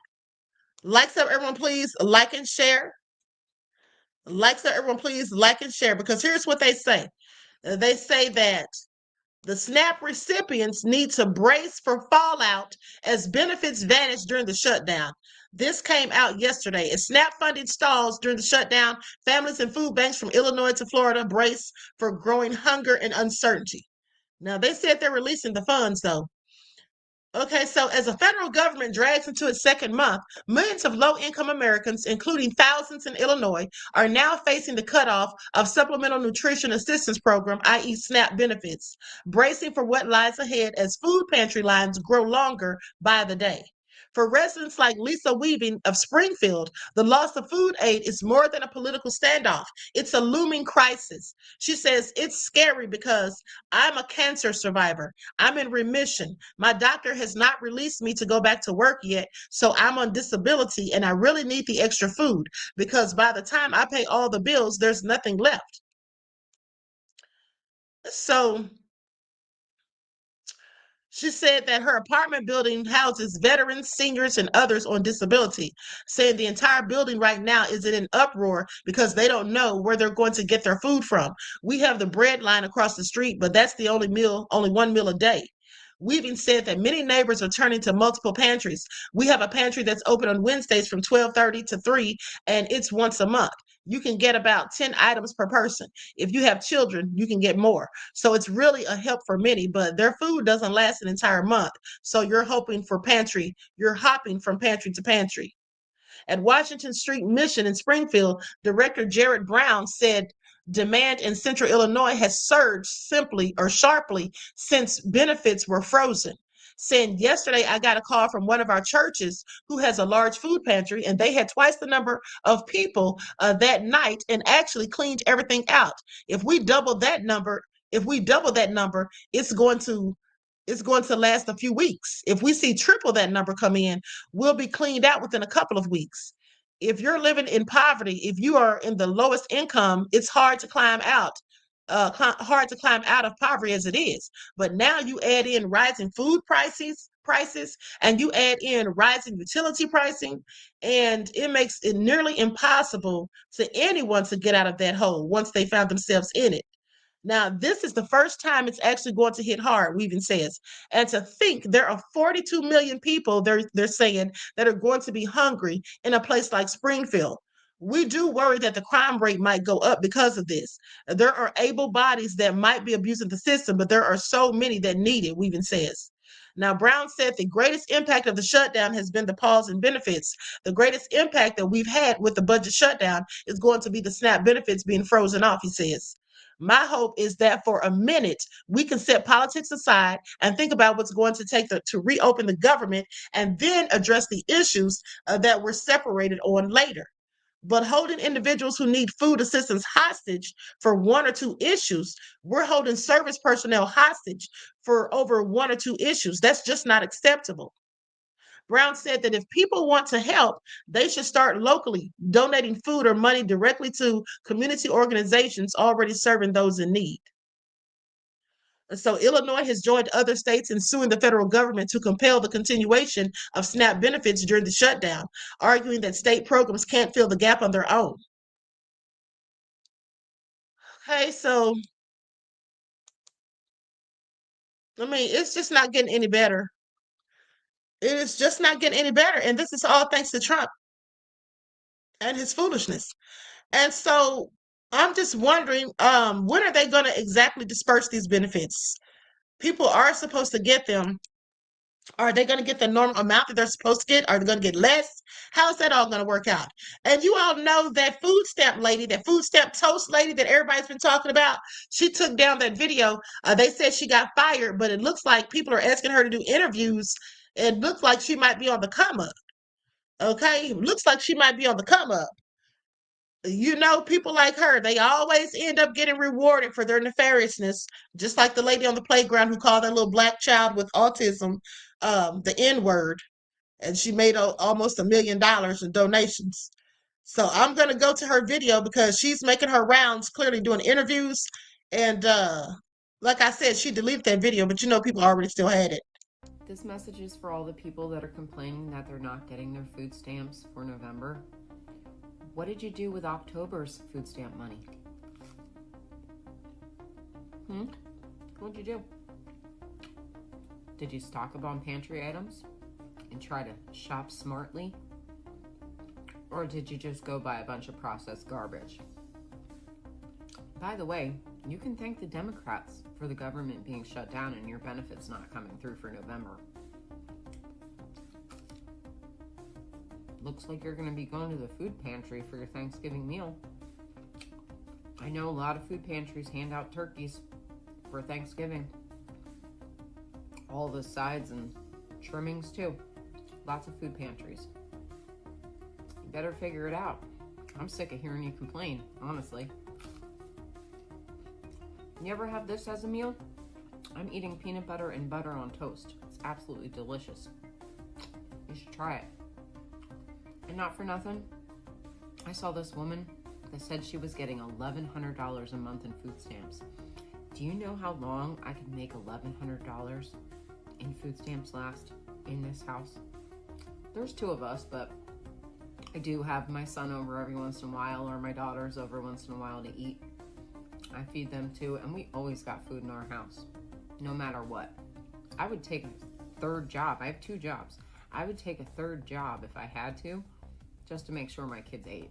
Likes up, everyone, please like and share. Likes up, everyone, please like and share, because here's what they say. They say that the SNAP recipients need to brace for fallout as benefits vanish during the shutdown. This came out yesterday. As SNAP funding stalls during the shutdown, families and food banks from Illinois to Florida brace for growing hunger and uncertainty. Now, they said they're releasing the funds, though. Okay, so as the federal government drags into its second month, millions of low income Americans, including thousands in Illinois, are now facing the cutoff of Supplemental Nutrition Assistance Program, i.e., SNAP benefits, bracing for what lies ahead as food pantry lines grow longer by the day. For residents like Lisa Weaving of Springfield, the loss of food aid is more than a political standoff. It's a looming crisis. She says, it's scary because I'm a cancer survivor. I'm in remission. My doctor has not released me to go back to work yet, so I'm on disability and I really need the extra food because by the time I pay all the bills, there's nothing left. So she said that her apartment building houses veterans, seniors, and others on disability, saying the entire building right now is in an uproar because they don't know where they're going to get their food from. We have the bread line across the street, but that's the only one meal a day. Weaving said that many neighbors are turning to multiple pantries. We have a pantry that's open on Wednesdays from 12:30 to 3, and it's once a month. You can get about 10 items per person. If you have children, you can get more. So it's really a help for many, but their food doesn't last an entire month. So you're hopping from pantry to pantry. At Washington Street Mission in Springfield, Director Jared Brown said demand in Central Illinois has surged sharply since benefits were frozen. Saying yesterday, I got a call from one of our churches who has a large food pantry, and they had twice the number of people that night and actually cleaned everything out. If we double that number, it's going to last a few weeks. If we see triple that number come in, we'll be cleaned out within a couple of weeks. If you're living in poverty, if you are in the lowest income, it's hard to climb out. Hard to climb out of poverty as it is. But now you add in rising food prices, and you add in rising utility pricing, and it makes it nearly impossible to anyone to get out of that hole once they found themselves in it. Now, this is the first time it's actually going to hit hard, Weaving says. And to think there are 42 million people, they're saying, that are going to be hungry in a place like Springfield. We do worry that the crime rate might go up because of this. There are able bodies that might be abusing the system, but there are so many that need it, Weaving says. Now, Brown said the greatest impact of the shutdown has been the pause in benefits. The greatest impact that we've had with the budget shutdown is going to be the SNAP benefits being frozen off, he says. My hope is that for a minute, we can set politics aside and think about what's going to take to reopen the government and then address the issues that we're separated on later. But holding individuals who need food assistance hostage for one or two issues, we're holding service personnel hostage for over one or two issues. That's just not acceptable. Brown said that if people want to help, they should start locally, donating food or money directly to community organizations already serving those in need. So Illinois has joined other states in suing the federal government to compel the continuation of SNAP benefits during the shutdown, arguing that state programs can't fill the gap on their own. Okay, so I mean, it's just not getting any better. It is just not getting any better. And this is all thanks to Trump and his foolishness. And so I'm just wondering, when are they going to exactly disperse these benefits? People are supposed to get them. Are they going to get the normal amount that they're supposed to get? Are they going to get less? How's that all going to work out? And you all know that food stamp lady, that food stamp toast lady that everybody's been talking about, she took down that video. They said she got fired, but it looks like people are asking her to do interviews. It looks like she might be on the come up. Okay, looks like she might be on the come up. You know, people like her, they always end up getting rewarded for their nefariousness, just like the lady on the playground who called that little black child with autism the N-word, and she made almost $1 million in donations. So I'm going to go to her video because she's making her rounds, clearly doing interviews. And like I said, she deleted that video, but you know, people already still had it. This message is for all the people that are complaining that they're not getting their food stamps for November. What did you do with October's food stamp money? What'd you do? Did you stock up on pantry items and try to shop smartly? Or did you just go buy a bunch of processed garbage? By the way, you can thank the Democrats for the government being shut down and your benefits not coming through for November. Looks like you're going to be going to the food pantry for your Thanksgiving meal. I know a lot of food pantries hand out turkeys for Thanksgiving. All the sides and trimmings too. Lots of food pantries. You better figure it out. I'm sick of hearing you complain, honestly. You ever have this as a meal? I'm eating peanut butter and butter on toast. It's absolutely delicious. You should try it. And not for nothing, I saw this woman that said she was getting $1,100 a month in food stamps. Do you know how long I could make $1,100 in food stamps last in this house? There's two of us, but I do have my son over every once in a while, or my daughters over once in a while to eat. I feed them too, and we always got food in our house, no matter what. I would take a third job. I have two jobs. I would take a third job if I had to, just to make sure my kids ate.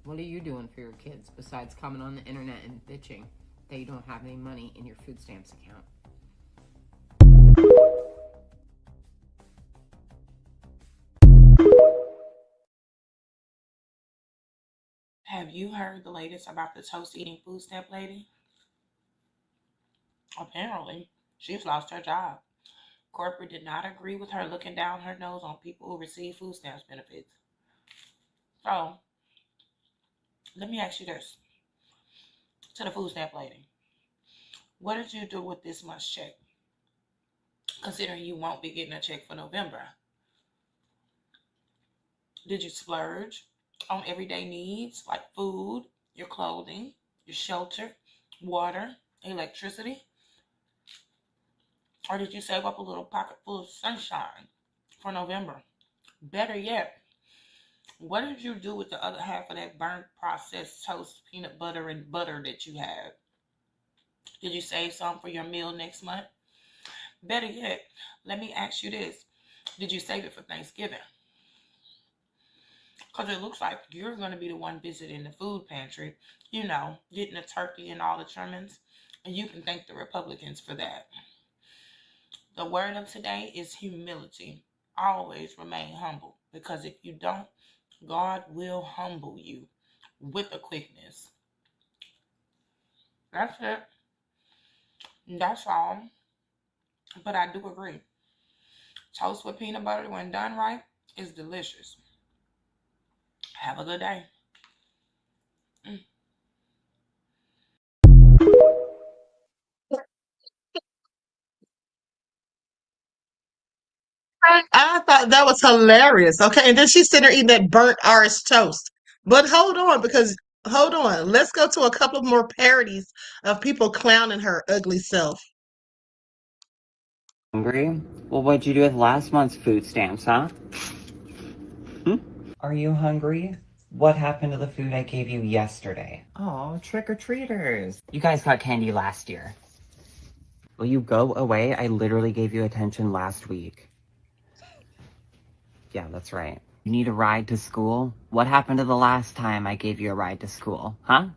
What are you doing for your kids besides coming on the internet and bitching that you don't have any money in your food stamps account? Have you heard the latest about the toast eating food stamp lady? Apparently, she's lost her job. Corporate did not agree with her looking down her nose on people who receive food stamps benefits. So, let me ask you this. To the food stamp lady, what did you do with this month's check? Considering you won't be getting a check for November. Did you splurge on everyday needs like food, your clothing, your shelter, water, electricity? Or did you save up a little pocket full of sunshine for November? Better yet, what did you do with the other half of that burnt processed toast, peanut butter, and butter that you have? Did you save some for your meal next month? Better yet, let me ask you this. Did you save it for Thanksgiving? Because it looks like you're going to be the one visiting the food pantry, getting the turkey and all the trimmings. And you can thank the Republicans for that. The word of today is humility. Always remain humble. Because if you don't, God will humble you with a quickness. That's it. That's all. But I do agree. Toast with peanut butter when done right is delicious. Have a good day. I thought that was hilarious. Okay, and then she's sitting there eating that burnt Irish toast. But hold on. Let's go to a couple more parodies of people clowning her ugly self. Hungry? Well, what'd you do with last month's food stamps, huh? Are you hungry? What happened to the food I gave you yesterday? Oh, trick-or-treaters. You guys got candy last year. Will you go away? I literally gave you attention last week. Yeah, that's right. You need a ride to school? What happened to the last time I gave you a ride to school, huh?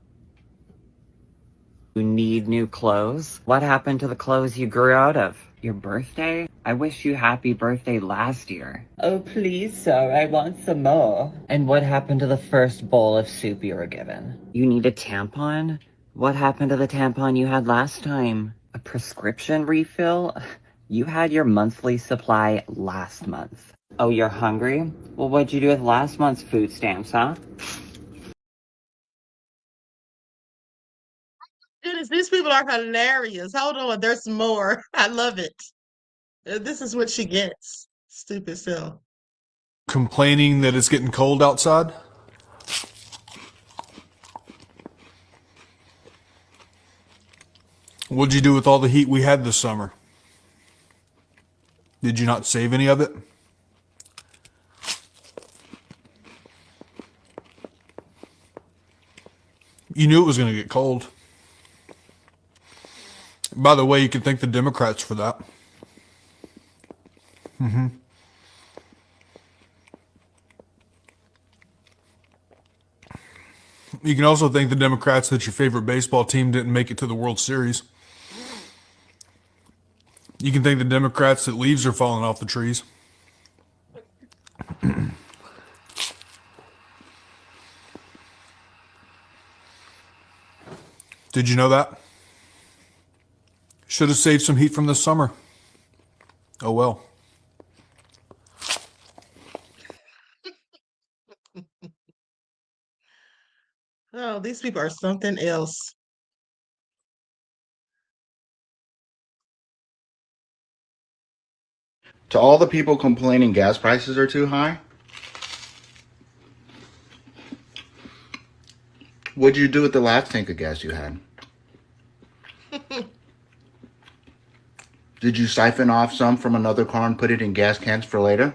You need new clothes? What happened to the clothes you grew out of? Your birthday? I wish you happy birthday last year. Oh, please, sir, I want some more. And what happened to the first bowl of soup you were given? You need a tampon? What happened to the tampon you had last time? A prescription refill? You had your monthly supply last month. Oh, you're hungry? Well, what'd you do with last month's food stamps, huh? Goodness, these people are hilarious. Hold on, there's more. I love it. This is what she gets. Stupid self. Complaining that it's getting cold outside? What'd you do with all the heat we had this summer? Did you not save any of it? You knew it was going to get cold. By the way, you can thank the Democrats for that. You can also thank the Democrats that your favorite baseball team didn't make it to the World Series. You can thank the Democrats that leaves are falling off the trees. Did you know that? Should have saved some heat from this summer. Oh well. Oh, these people are something else. To all the people complaining gas prices are too high, what'd you do with the last tank of gas you had? Did you siphon off some from another car and put it in gas cans for later?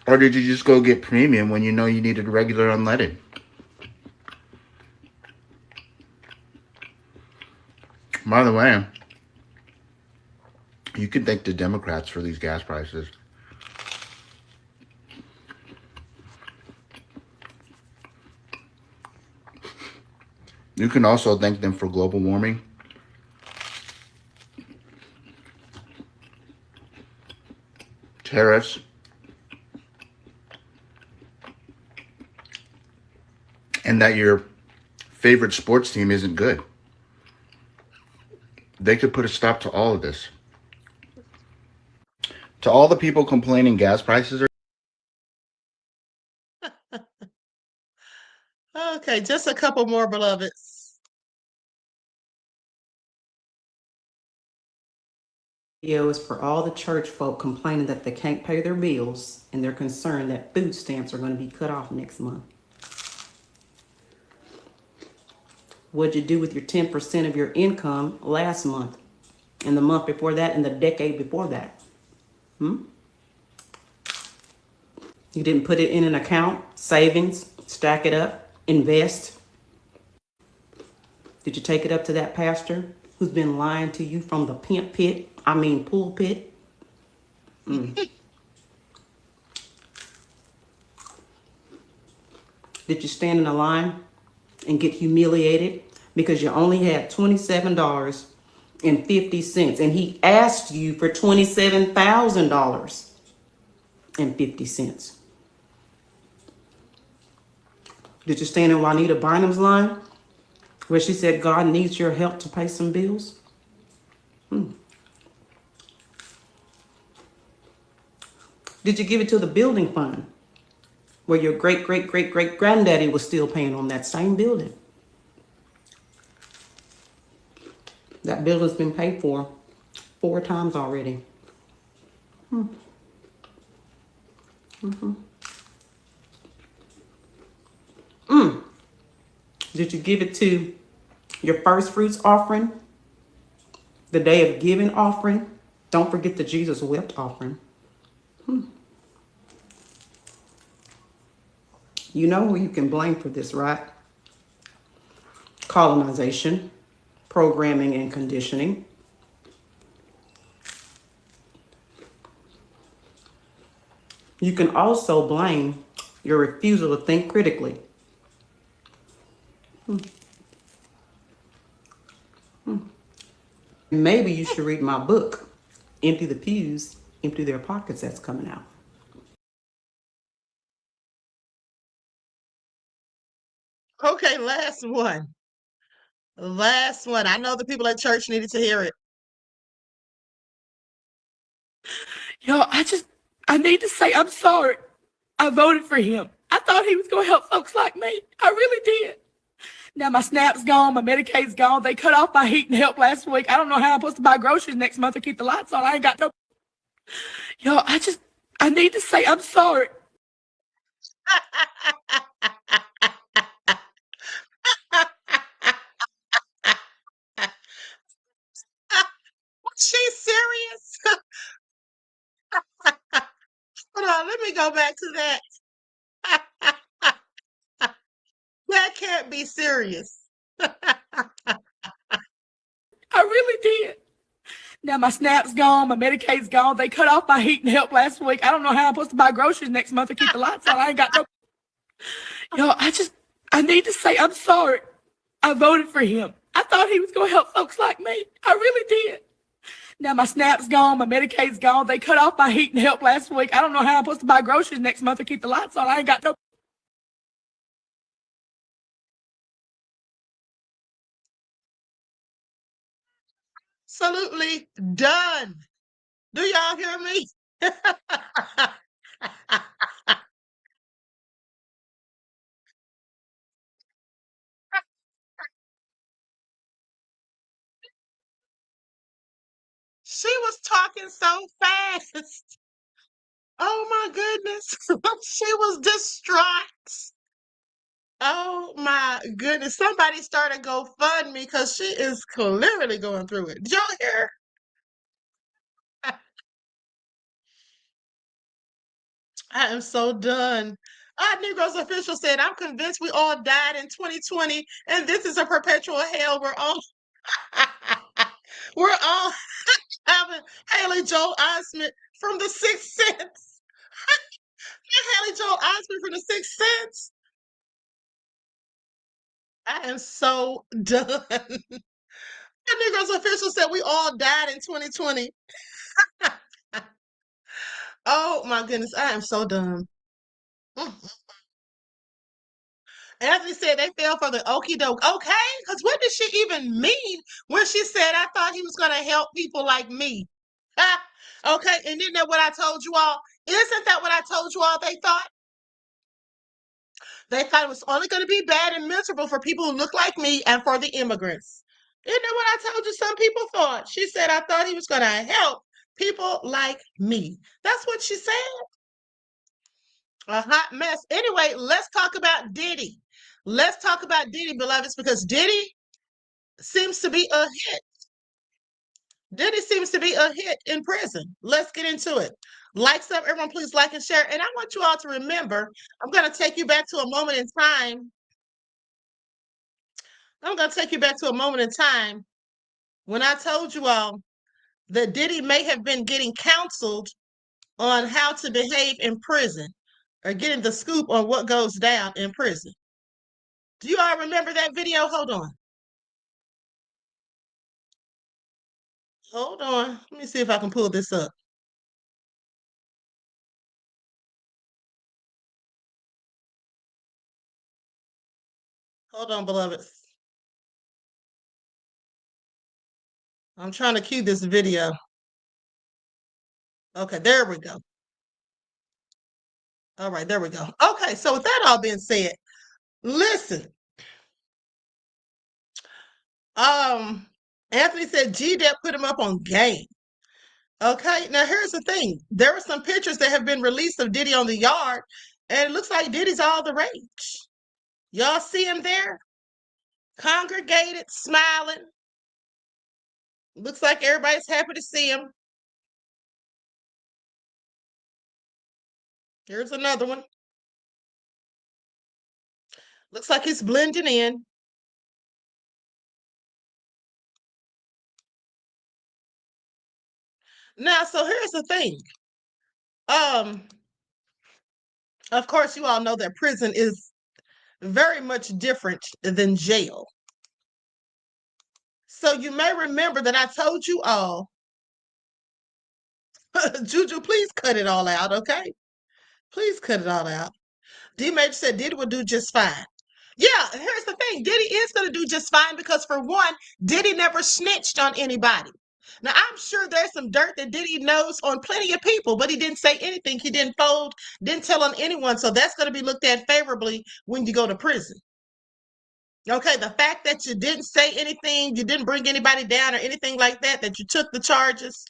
Or did you just go get premium when you know you needed regular unleaded? By the way, you can thank the Democrats for these gas prices. You can also thank them for global warming, tariffs, and that your favorite sports team isn't good. They could put a stop to all of this. To all the people complaining gas prices are Okay, just a couple more, beloveds. Video is for all the church folk complaining that they can't pay their bills and they're concerned that food stamps are going to be cut off next month. What'd you do with your 10% of your income last month and the month before that and the decade before that? You didn't put it in an account, savings, stack it up, invest? Did you take it up to that pastor who's been lying to you from the pulpit? Did you stand in a line and get humiliated because you only had $27.50 and he asked you for $27,000.50? Did you stand in Juanita Bynum's line where she said God needs your help to pay some bills? Did you give it to the building fund where your great granddaddy was still paying on that same building? That building's been paid for 4 times already. Did you give it to your first fruits offering, the day of giving offering? Don't forget the Jesus wept offering. You know who you can blame for this, right? Colonization, programming and conditioning. You can also blame your refusal to think critically. Maybe you should read my book, Empty the Pews, Empty Their Pockets, that's coming out. Okay, last one. Last one. I know the people at church needed to hear it. Yo, I need to say I'm sorry. I voted for him. I thought he was going to help folks like me. I really did. Now my SNAP's gone, my Medicaid's gone. They cut off my heat and help last week. I don't know how I'm supposed to buy groceries next month or keep the lights on. I ain't got no. Yo, I need to say I'm sorry. go back to that. That can't be serious. I really did. Now my SNAP's gone, my Medicaid's gone. They cut off my heat and help last week. I don't know how I'm supposed to buy groceries next month to keep the lights on. I ain't got no. Yo, I need to say I'm sorry. I voted for him. I thought he was going to help folks like me. I really did. Now my SNAP's gone, my Medicaid's gone. They cut off my heat and help last week. I don't know how I'm supposed to buy groceries next month to keep the lights on. I ain't got no. Absolutely done. Do y'all hear me? She was talking so fast. Oh my goodness. She was distraught. Oh my goodness. Somebody started GoFundMe because she is clearly going through it. Did y'all hear? I am so done. Our Negroes official said, I'm convinced we all died in 2020, and this is a perpetual hell. We're all having Haley Joel Osment from the Sixth Sense. Haley Joel Osment from the Sixth Sense. I am so done. Our Negroes official said we all died in 2020. Oh my goodness, I am so done. Anthony said they fell for the okie doke. Okay, because what did she even mean when she said, I thought he was going to help people like me? Ah, okay, and isn't that what I told you all? Isn't that what I told you all they thought? They thought it was only going to be bad and miserable for people who look like me and for the immigrants. Isn't that what I told you some people thought? She said, I thought he was going to help people like me. That's what she said. A hot mess. Anyway, let's talk about Diddy. Let's talk about Diddy, beloveds, because Diddy seems to be a hit. Diddy seems to be a hit in prison. Let's get into it. Likes up, everyone, please like and share. And I want you all to remember, I'm going to take you back to a moment in time. I'm going to take you back to a moment in time when I told you all that Diddy may have been getting counseled on how to behave in prison or getting the scoop on what goes down in prison. Do you all remember that video? Hold on. Hold on. Let me see if I can pull this up. Hold on, beloveds. I'm trying to cue this video. Okay, there we go. All right, there we go. Okay, so with that all being said, listen. Anthony said G-Dep put him up on game. Okay, now here's the thing. There are some pictures that have been released of Diddy on the yard, and it looks like Diddy's all the rage. Y'all see him there? Congregated, smiling. Looks like everybody's happy to see him. Here's another one. Looks like he's blending in. Now, so here's the thing. Of course, you all know that prison is very much different than jail. So you may remember that I told you all, Juju, please cut it all out, okay? Please cut it all out. D-Major said Diddy will do just fine. Yeah, here's the thing. Diddy is going to do just fine because, for one, Diddy never snitched on anybody. Now, I'm sure there's some dirt that Diddy knows on plenty of people, but he didn't say anything. He didn't fold, didn't tell on anyone. So that's going to be looked at favorably when you go to prison. Okay, the fact that you didn't say anything, you didn't bring anybody down or anything like that, that you took the charges,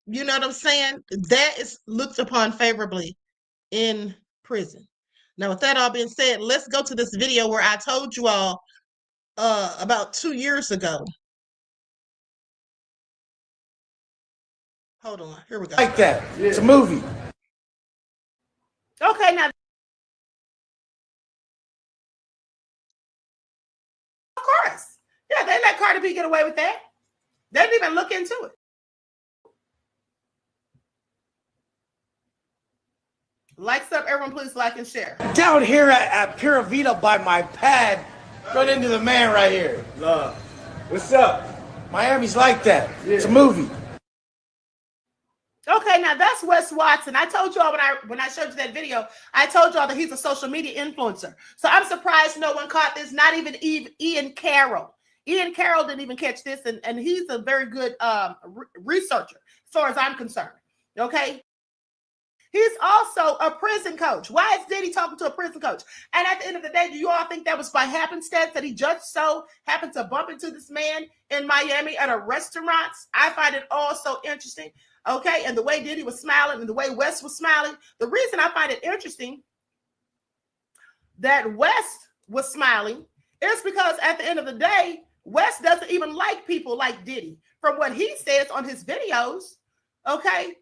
you know what I'm saying? That is looked upon favorably in prison. Now, with that all being said, let's go to this video where I told you all about 2 years ago. Hold on, here we go. Like that. It's a movie. Okay, now, of course. Yeah, they let Cardi B get away with that. They didn't even look into it. Likes up, everyone please like and share. Down here at Pura Vida by my pad, run into the man right here. Love. What's up? Miami's like that. Yeah. It's a movie. Okay, now that's Wes Watson. I told y'all when I showed you that video, I told y'all that he's a social media influencer. So I'm surprised no one caught this, not even Ian Carroll. Ian Carroll didn't even catch this, and he's a very good researcher as far as I'm concerned. Okay? He's also a prison coach. Why is Diddy talking to a prison coach? And at the end of the day, do you all think that was by happenstance that he just so happened to bump into this man in Miami at a restaurant? I find it all so interesting. Okay, and the way Diddy was smiling and the way West was smiling. The reason I find it interesting that West was smiling is because at the end of the day, West doesn't even like people like Diddy. From what he says on his videos, okay?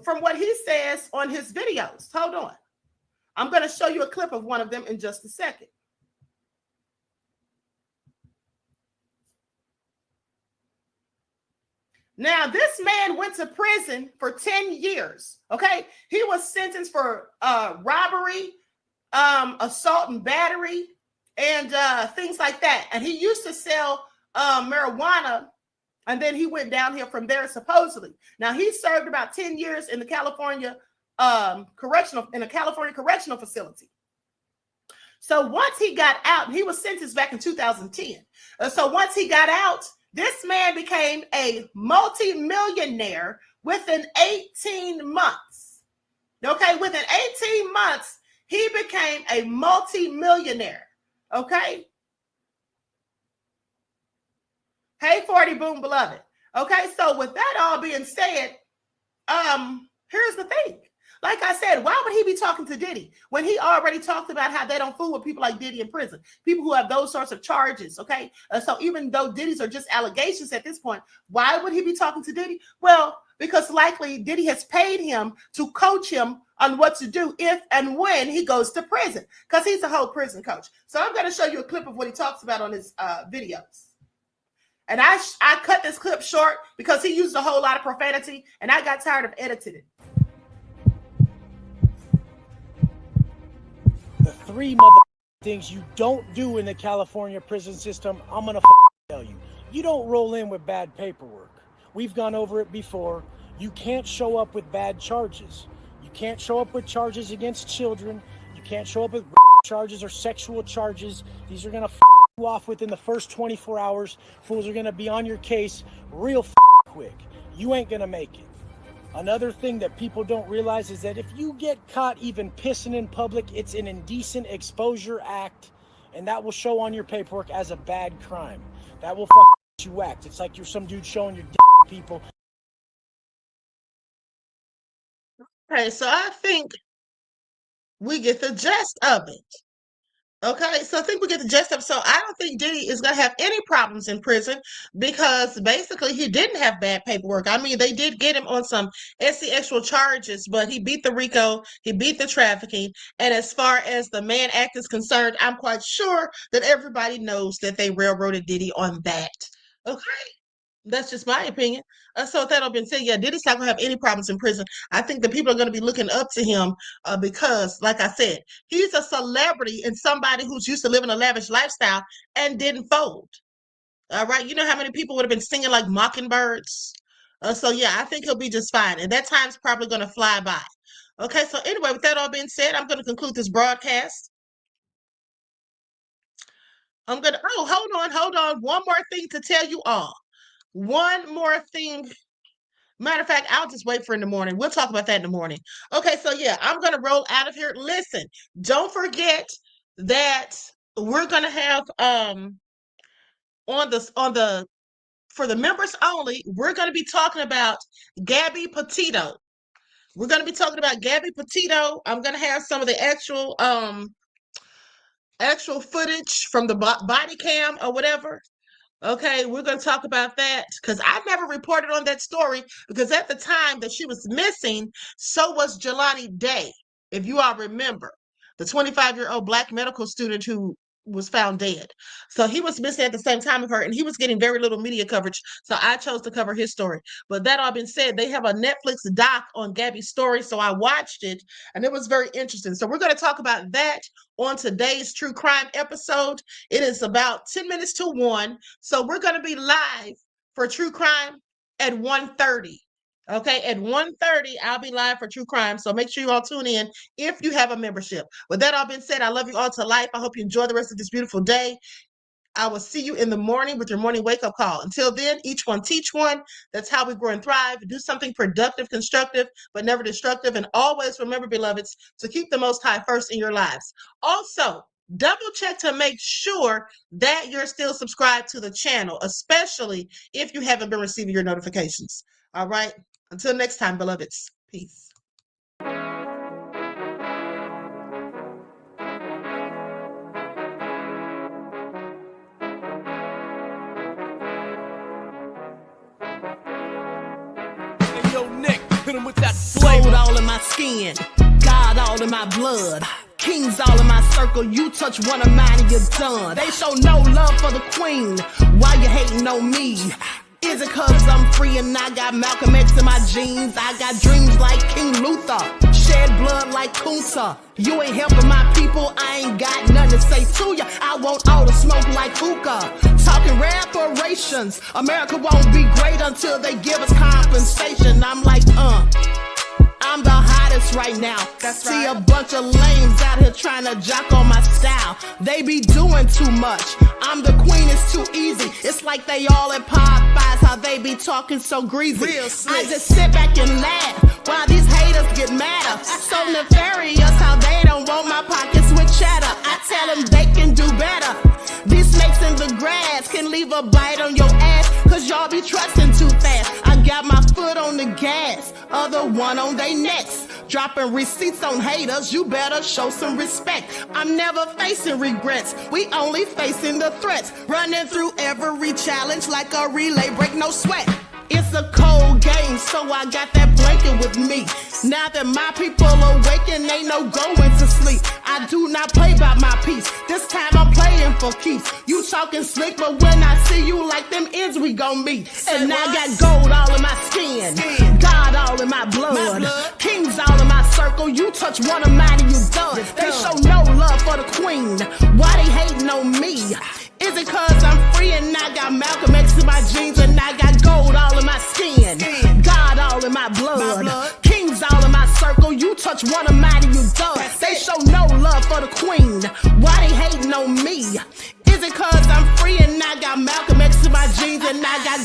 From what he says on his videos. Hold on. I'm going to show you a clip of one of them in just a second. Now, this man went to prison for 10 years, okay? He was sentenced for robbery, assault and battery, and things like that. And he used to sell marijuana, and then he went downhill from there, supposedly. Now, he served about 10 years in the California correctional facility. So once he got out, he was sentenced back in 2010. So once he got out, this man became a multi-millionaire within 18 months. Okay, within 18 months, he became a multi-millionaire. Okay. Hey, 40 Boom Beloved. Okay, so with that all being said, here's the thing. Like I said, why would he be talking to Diddy when he already talked about how they don't fool with people like Diddy in prison, people who have those sorts of charges, okay? So even though Diddy's are just allegations at this point, why would he be talking to Diddy? Well, because likely Diddy has paid him to coach him on what to do if and when he goes to prison, because he's a whole prison coach. So I'm going to show you a clip of what he talks about on his videos. And I cut this clip short because he used a whole lot of profanity, and I got tired of editing it. The three things you don't do in the California prison system, I'm going to tell you. You don't roll in with bad paperwork. We've gone over it before. You can't show up with bad charges. You can't show up with charges against children. You can't show up with charges or sexual charges. These are going to you off within the first 24 hours. Fools are going to be on your case real quick. You ain't going to make it. Another thing that people don't realize is that if you get caught even pissing in public, it's an indecent exposure act, and that will show on your paperwork as a bad crime. That will you act. It's like you're some dude showing your people. Okay, so I think we get the gist of it. Okay, so I think we get the gist of it. So I don't think Diddy is going to have any problems in prison because basically he didn't have bad paperwork. I mean, they did get him on some extra charges, but he beat the RICO, he beat the trafficking. And as far as the Mann Act is concerned, I'm quite sure that everybody knows that they railroaded Diddy on that. Okay. That's just my opinion. So with that all being said, yeah, Diddy's not going to have any problems in prison. I think the people are going to be looking up to him because, like I said, he's a celebrity and somebody who's used to living a lavish lifestyle and didn't fold. All right. You know how many people would have been singing like mockingbirds? So yeah, I think he'll be just fine. And that time's probably going to fly by. Okay. So anyway, with that all being said, I'm going to conclude this broadcast. Hold on. One more thing to tell you all. One more thing. Matter of fact, I'll just wait for in the morning. We'll talk about that in the morning. Okay, so yeah, I'm going to roll out of here. Listen, don't forget that we're going to have for the members only, we're going to be talking about Gabby Petito. We're going to be talking about Gabby Petito. I'm going to have some of the actual footage from the body cam or whatever. Okay, we're going to talk about that because I never reported on that story because at the time that she was missing, so was Jelani Day. if you all remember, the 25-year-old black medical student who was found dead. So he was missing at the same time of her, and he was getting very little media coverage. So I chose to cover his story. But that all being said, they have a Netflix doc on Gabby's story. So I watched it, and it was very interesting. So we're going to talk about that on today's true crime episode. It is about 10 minutes to 1. So we're going to be live for true crime at 1:30. Okay, at 1:30, I'll be live for true crime. So make sure you all tune in if you have a membership. With that all being said, I love you all to life. I hope you enjoy the rest of this beautiful day. I will see you in the morning with your morning wake-up call. Until then, each one teach one. That's how we grow and thrive. Do something productive, constructive, but never destructive. And always remember, beloveds, to keep the Most High first in your lives. Also, double check to make sure that you're still subscribed to the channel, especially if you haven't been receiving your notifications. All right? Until next time, beloveds. Peace. Yo, Nick, hit him with that flavor. Gold all in my skin, God all in my blood. Kings all in my circle, you touch one of mine and you're done. They show no love for the queen, why you hating on me? Is it cause I'm free and I got Malcolm X in my jeans? I got dreams like King Luther, shed blood like Kunta. You ain't helping my people, I ain't got nothing to say to ya. I want all the smoke like hookah. Talking reparations, America won't be great until they give us compensation. I'm like, I'm the hottest right now. That's See right. A bunch of lames out here trying to jock on my style. They be doing too much. I'm the queen, it's too easy. It's like they all at Popeyes, how they be talking so greasy. I just sit back and laugh while these haters get madder. So nefarious how they don't want my pockets with cheddar. I tell them they can do better. These snakes in the grass can leave a bite on your ass, cause y'all be trusting too fast. I got my foot on the gas, other one on they necks. Dropping receipts on haters, you better show some respect. I'm never facing regrets, we only facing the threats. Running through every challenge like a relay, break no sweat. It's a cold game, so I got that blanket with me. Now that my people awaken, ain't no going to sleep. I do not play by my piece, this time I'm playing for keeps. You talking slick, but when I see you like them ends, we gon' meet. And I got gold all in my skin, God all in my blood. Kings all in my circle, you touch one of mine and you done. They show no love for the queen, why they hating on me? Is it cause I'm free and I got Malcolm X in my jeans and I got gold all in my skin, God all in my blood. Kings all in my circle, you touch one of mine and you done. They show no love for the queen, why they hating on me? Is it cause I'm free and I got Malcolm X in my jeans and I got